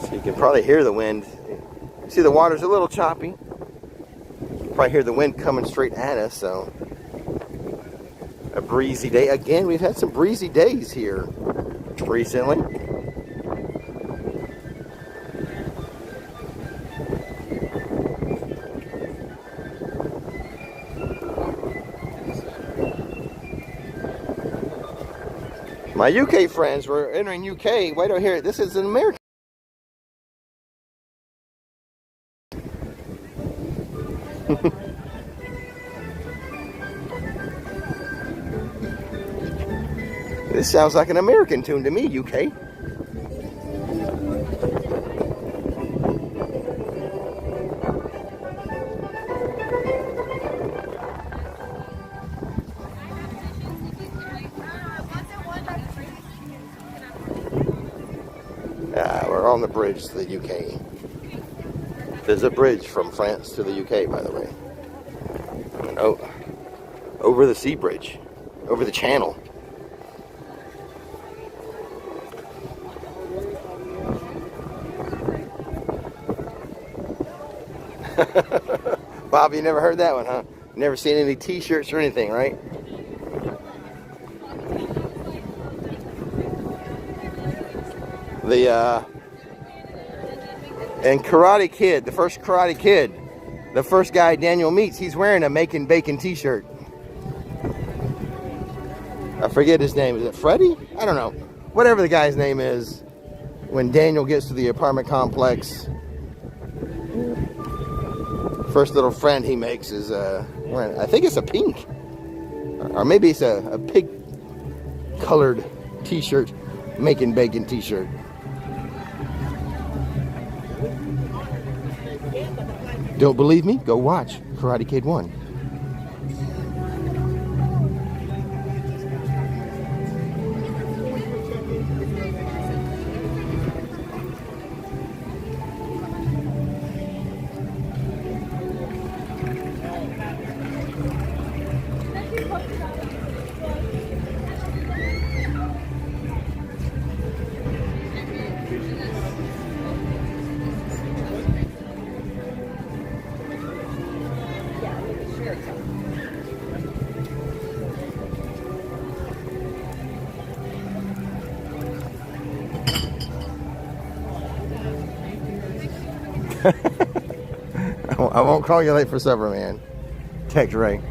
So you can probably hear the wind. See, the water's a little choppy. Probably hear the wind coming straight at us, so a breezy day. Again, we've had some breezy days here recently. My UK friends were entering UK. Wait over here. This is an American. This sounds like an American tune to me, UK. on the bridge to the UK. There's a bridge from France to the UK, by the way. And over the sea bridge, over the channel. Bob, you never heard that one, huh? Never seen any t-shirts or anything, right? And Karate Kid, the first Karate Kid, the first guy Daniel meets, he's wearing a Making Bacon t-shirt. I forget his name. Is it Freddie? I don't know. Whatever the guy's name is, when Daniel gets to the apartment complex, first little friend he makes is wearing, I think it's a pink, or maybe it's a pig colored t-shirt, Making Bacon t-shirt. Don't believe me? Go watch Karate Kid 1. I won't call you late for supper, man. Text Ray.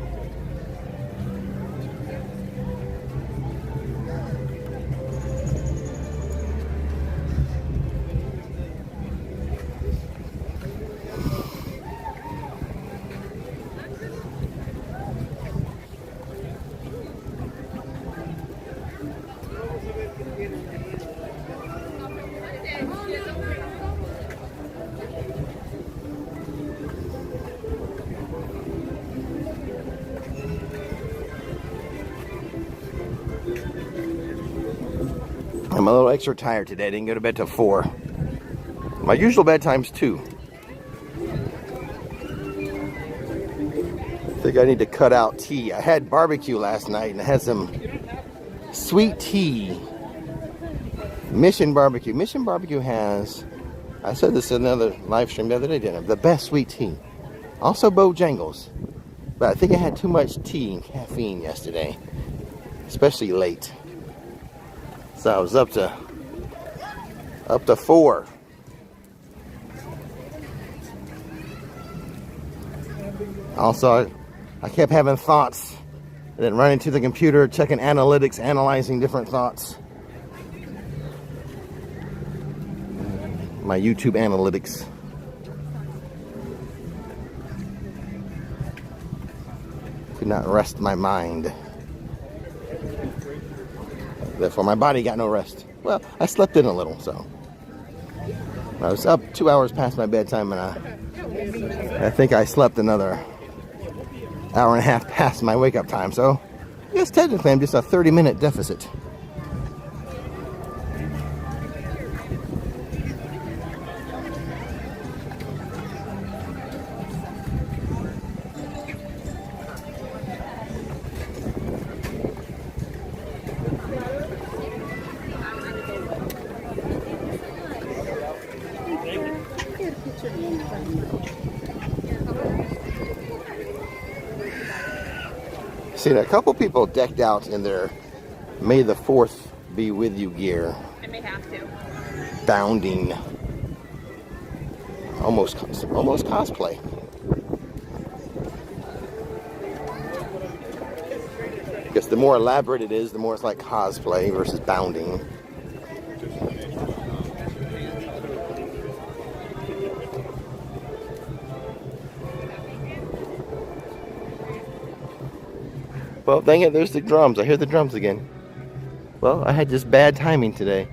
I'm a little extra tired today. I didn't go to bed till 4. My usual bedtime's 2. I think I need to cut out tea. I had barbecue last night and I had some sweet tea. Mission Barbecue. Mission Barbecue has, I said this in another live stream the other day, didn't I? The best sweet tea. Also Bojangles. But I think I had too much tea and caffeine yesterday. Especially late. So I was up to 4. Also, I kept having thoughts, and then running to the computer, checking analytics, analyzing different thoughts. My YouTube analytics. Could not rest my mind. Therefore, my body got no rest. Well, I slept in a little, so. I was up 2 hours past my bedtime, and I think I slept another hour and a half past my wake-up time. So, yes, technically, I'm just a 30-minute deficit. Seen a couple people decked out in their May the 4th be with you gear. I may have to. Bounding. Almost cosplay. I guess the more elaborate it is, the more it's like cosplay versus bounding. Well, dang it, there's the drums. I hear the drums again. Well, I had just bad timing today.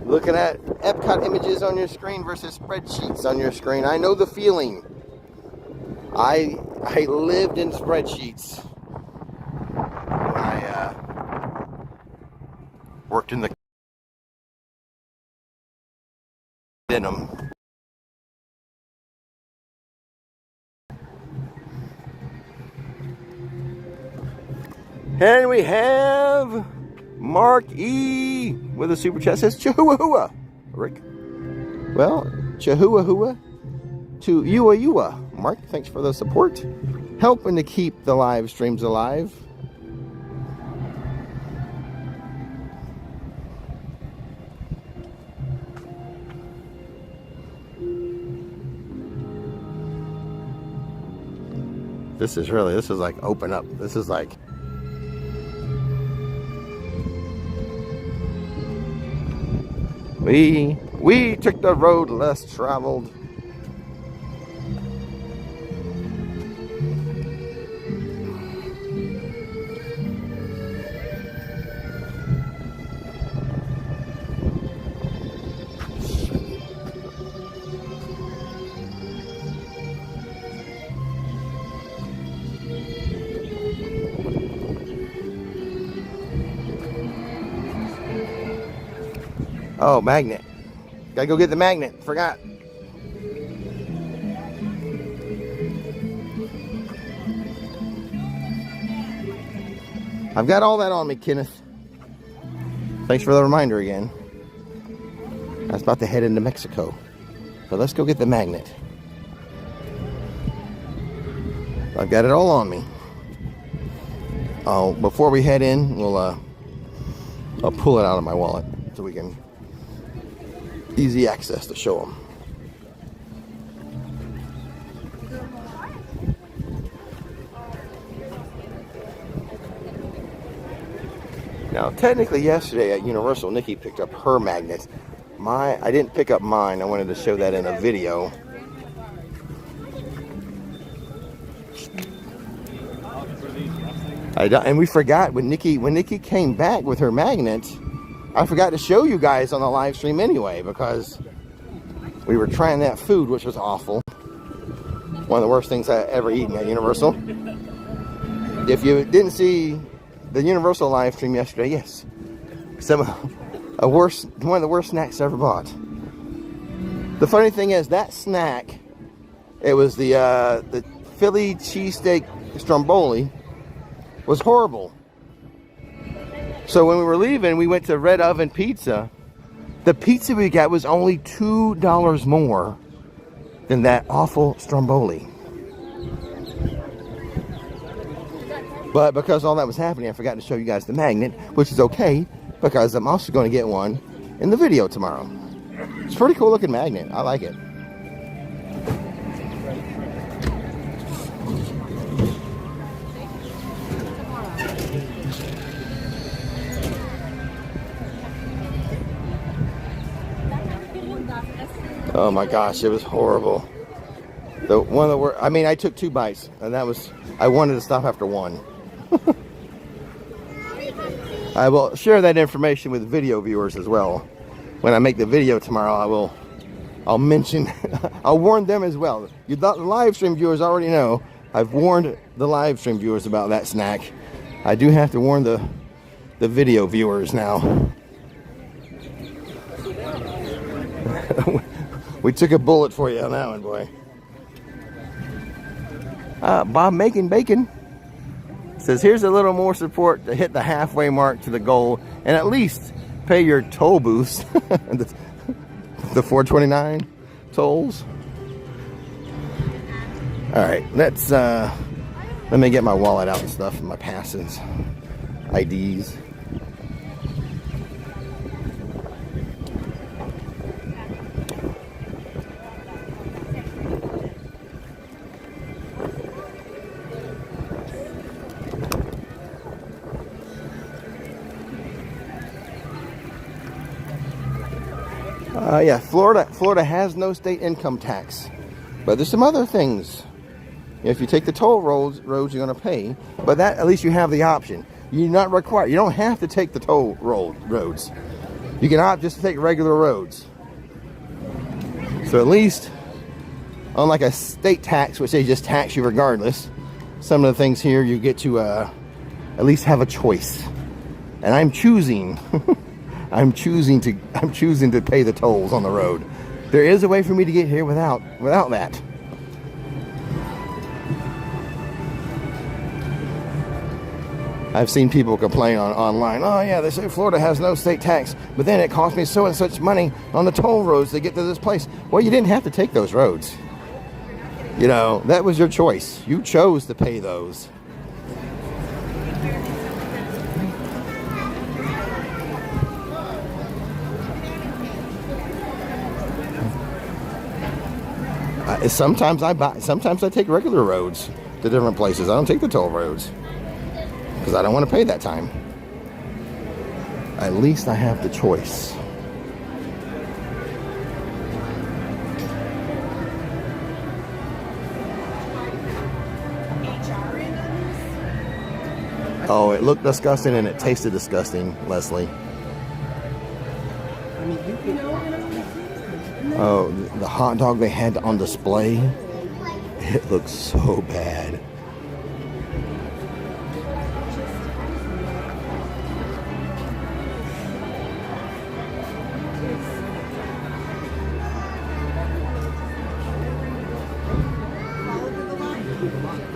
Looking at Epcot images on your screen versus spreadsheets on your screen. I know the feeling. I lived in spreadsheets when I worked in the denim. And we have Mark E with a super chat. Says Chihuahua. Rick. Well, Chihuahua to Ua. Mark, thanks for the support. Helping to keep the live streams alive. This is like open up. This is like we took the road less traveled. Oh, magnet. Gotta go get the magnet. Forgot. I've got all that on me, Kenneth. Thanks for the reminder again. I was about to head into Mexico. But let's go get the magnet. I've got it all on me. Oh, before we head in, I'll pull it out of my wallet so we can easy access to show them. Now, technically yesterday at Universal, Nikki picked up her magnet. I didn't pick up mine. I wanted to show that in a video. And we forgot when Nikki came back with her magnet, I forgot to show you guys on the live stream anyway, because we were trying that food, which was awful. One of the worst things I ever eaten at Universal. If you didn't see the Universal live stream yesterday, yes, one of the worst snacks I ever bought. The funny thing is, that snack, it was the Philly cheesesteak stromboli, was horrible. So when we were leaving, we went to Red Oven Pizza. The pizza we got was only $2 more than that awful stromboli. But because all that was happening, I forgot to show you guys the magnet, which is okay, because I'm also going to get one in the video tomorrow. It's a pretty cool looking magnet. I like it. Oh my gosh, it was horrible. I took 2 bites, and I wanted to stop after 1. I will share that information with video viewers as well. When I make the video tomorrow, I'll mention, I'll warn them as well. The live stream viewers already know. I've warned the live stream viewers about that snack. I do have to warn the video viewers now. We took a bullet for you on that one, boy. Bob Making Bacon says, here's a little more support to hit the halfway mark to the goal and at least pay your toll booths. the $4.29 tolls. All right, let me get my wallet out and stuff and my passes, IDs. Yeah, Florida has no state income tax, but there's some other things. If you take the toll roads you're going to pay, but that at least you have the option. You're not required. You don't have to take the toll roads. You can opt just to take regular roads. So at least, unlike a state tax, which they just tax you regardless, some of the things here you get to at least have a choice. And I'm choosing, I'm choosing to pay the tolls on the road. There is a way for me to get here without that. I've seen people complain online, oh yeah, they say Florida has no state tax, but then it cost me so and such money on the toll roads to get to this place. Well, you didn't have to take those roads. You know, that was your choice. You chose to pay those. Sometimes I take regular roads to different places. I don't take the toll roads because I don't want to pay that time. At least I have the choice. Oh, it looked disgusting and it tasted disgusting, Leslie. Oh, the hot dog they had on display, it looks so bad.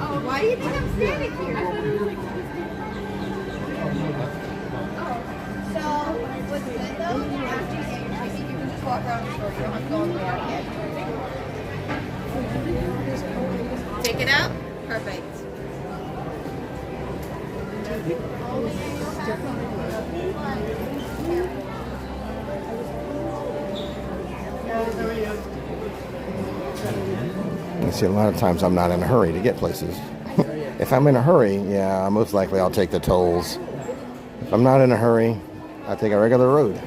Oh, why do you think I'm standing here? So, with windows, after you age, I think you can just walk around the store. You don't have to go on the market. Take it out? Perfect. You see, a lot of times I'm not in a hurry to get places. If I'm in a hurry, yeah, most likely I'll take the tolls. If I'm not in a hurry, I take a regular road.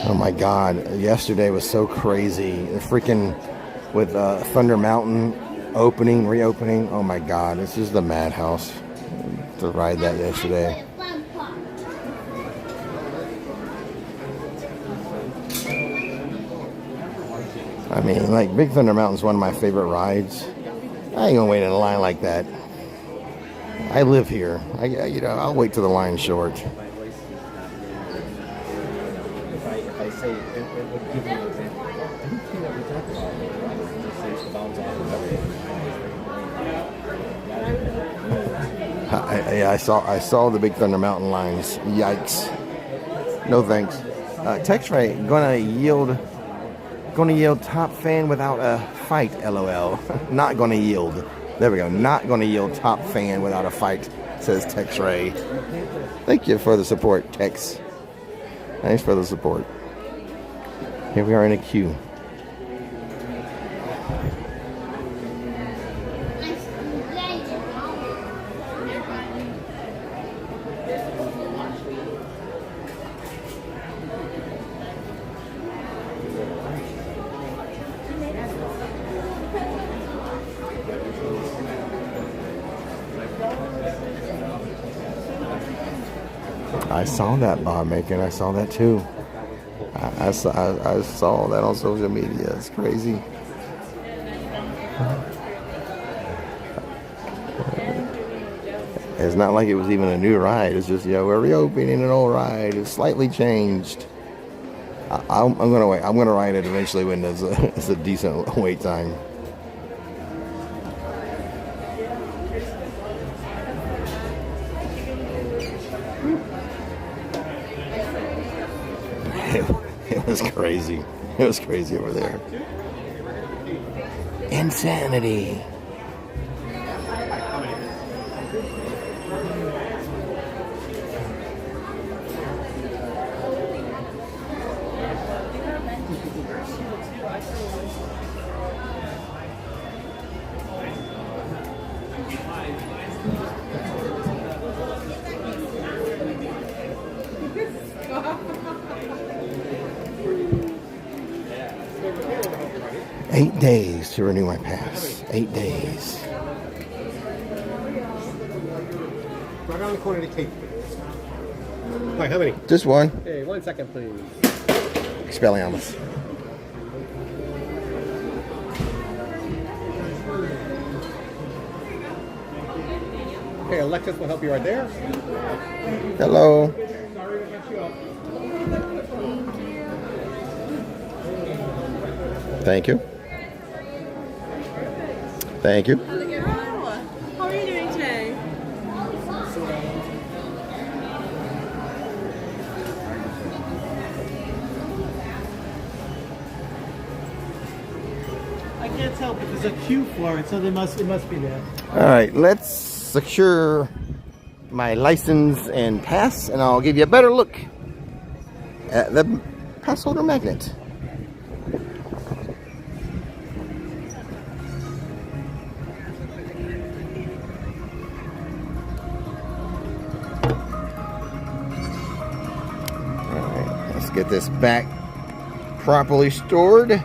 Oh my God, yesterday was so crazy. The freaking, with Thunder Mountain opening, reopening, oh my God, this is the madhouse to ride that yesterday. I mean, like, Big Thunder Mountain's one of my favorite rides. I ain't gonna wait in a line like that. I live here. I'll wait till the line's short. If I say it would give you an example. Everything that we talk about, saves the bounds off of everything. I saw the Big Thunder Mountain lines. Yikes. No thanks. Tex-Ray gonna yield top fan without a fight. LOL. Not gonna yield. There we go. Not gonna yield top fan without a fight, says Tex-Ray. Thank you for the support, Tex. Thanks for the support. Here we are in a queue. I saw that, Bob Macon. I saw that too. I saw that on social media. It's crazy. It's not like it was even a new ride. It's just, we're reopening an old ride. It's slightly changed. I'm gonna wait. I'm gonna ride it eventually when it's a decent wait time. It was crazy. It was crazy over there. Insanity. 8 days to renew my pass. 8 days. Right around the corner of the cake. Hi, how many? Just one. Hey, 1 second, please. Expelliarmus. Okay, Alexis will help you right there. Hello. Thank you. Thank you. How are you doing today? I can't tell, but there's a queue for it, so it must be there. All right, let's secure my license and pass, and I'll give you a better look at the pass holder magnet. All right, let's get this back properly stored.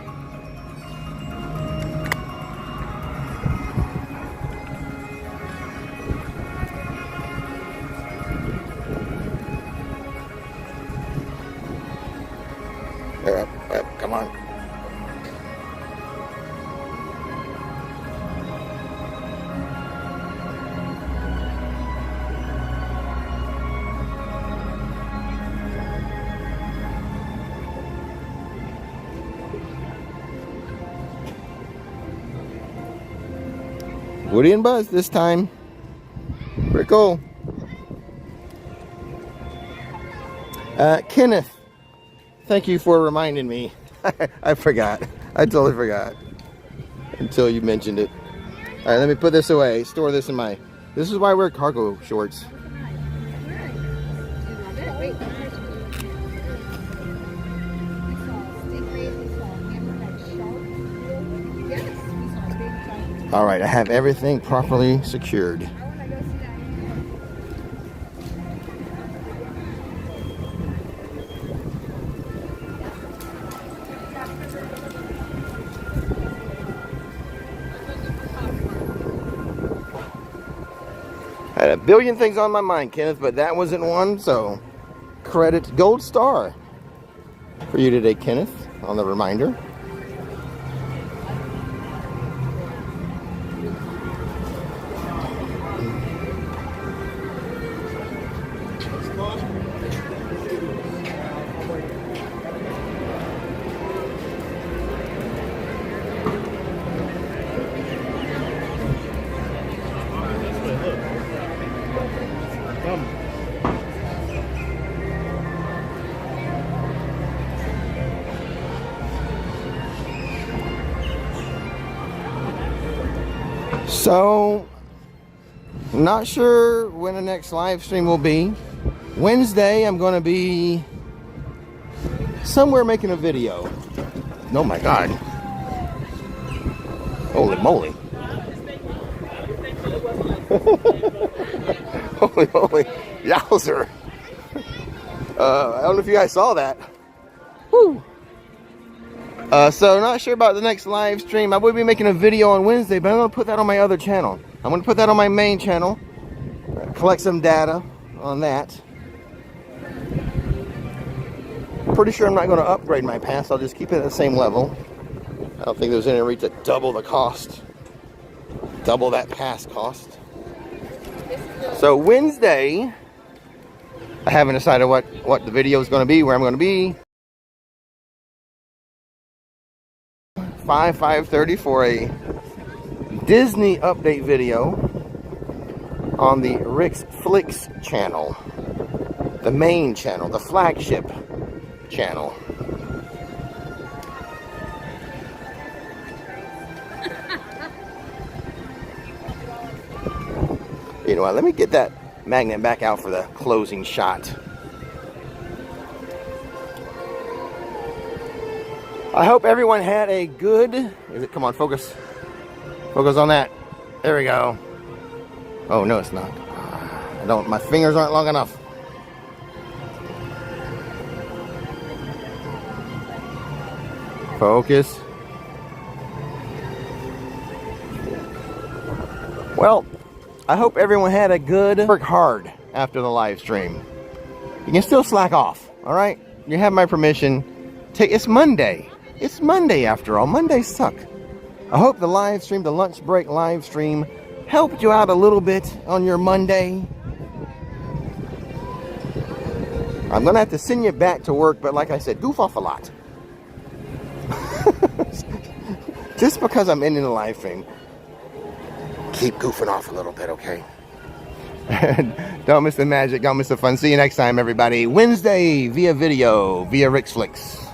Come on. Woody and Buzz this time. Pretty cool. Kenneth, thank you for reminding me. I forgot. I totally forgot until you mentioned it. All right, let me put this away. Store this in my... This is why I wear cargo shorts. All right, I have everything properly secured. I had a billion things on my mind, Kenneth, but that wasn't one, so credit gold star for you today, Kenneth, on the reminder. So, not sure when the next live stream will be. Wednesday, I'm going to be somewhere making a video. Oh my God. Holy moly. Holy moly. Yowzer. I don't know if you guys saw that. Woo. So not sure about the next live stream. I will be making a video on Wednesday, but I'm going to put that on my other channel. I'm going to put that on my main channel. Collect some data on that. Pretty sure I'm not going to upgrade my pass. I'll just keep it at the same level. I don't think there's any reason to double the cost. Double that pass cost. So Wednesday, I haven't decided what the video is going to be, where I'm going to be. 5:30 for a Disney update video on the Rick's Flicks channel, the main channel, the flagship channel. You know what, let me get that magnet back out for the closing shot. I hope everyone had a good... Come on, focus. Focus on that. There we go. Oh, no, it's not. My fingers aren't long enough. Focus. Well, I hope everyone had a good work hard after the live stream. You can still slack off, all right? You have my permission. It's Monday. It's Monday after all. Mondays suck. I hope the live stream, the lunch break live stream, helped you out a little bit on your Monday. I'm gonna have to send you back to work, but like I said, goof off a lot. Just because I'm ending the live stream, keep goofing off a little bit, okay? Don't miss the magic, don't miss the fun. See you next time, everybody. Wednesday via video, via Rick's Flicks.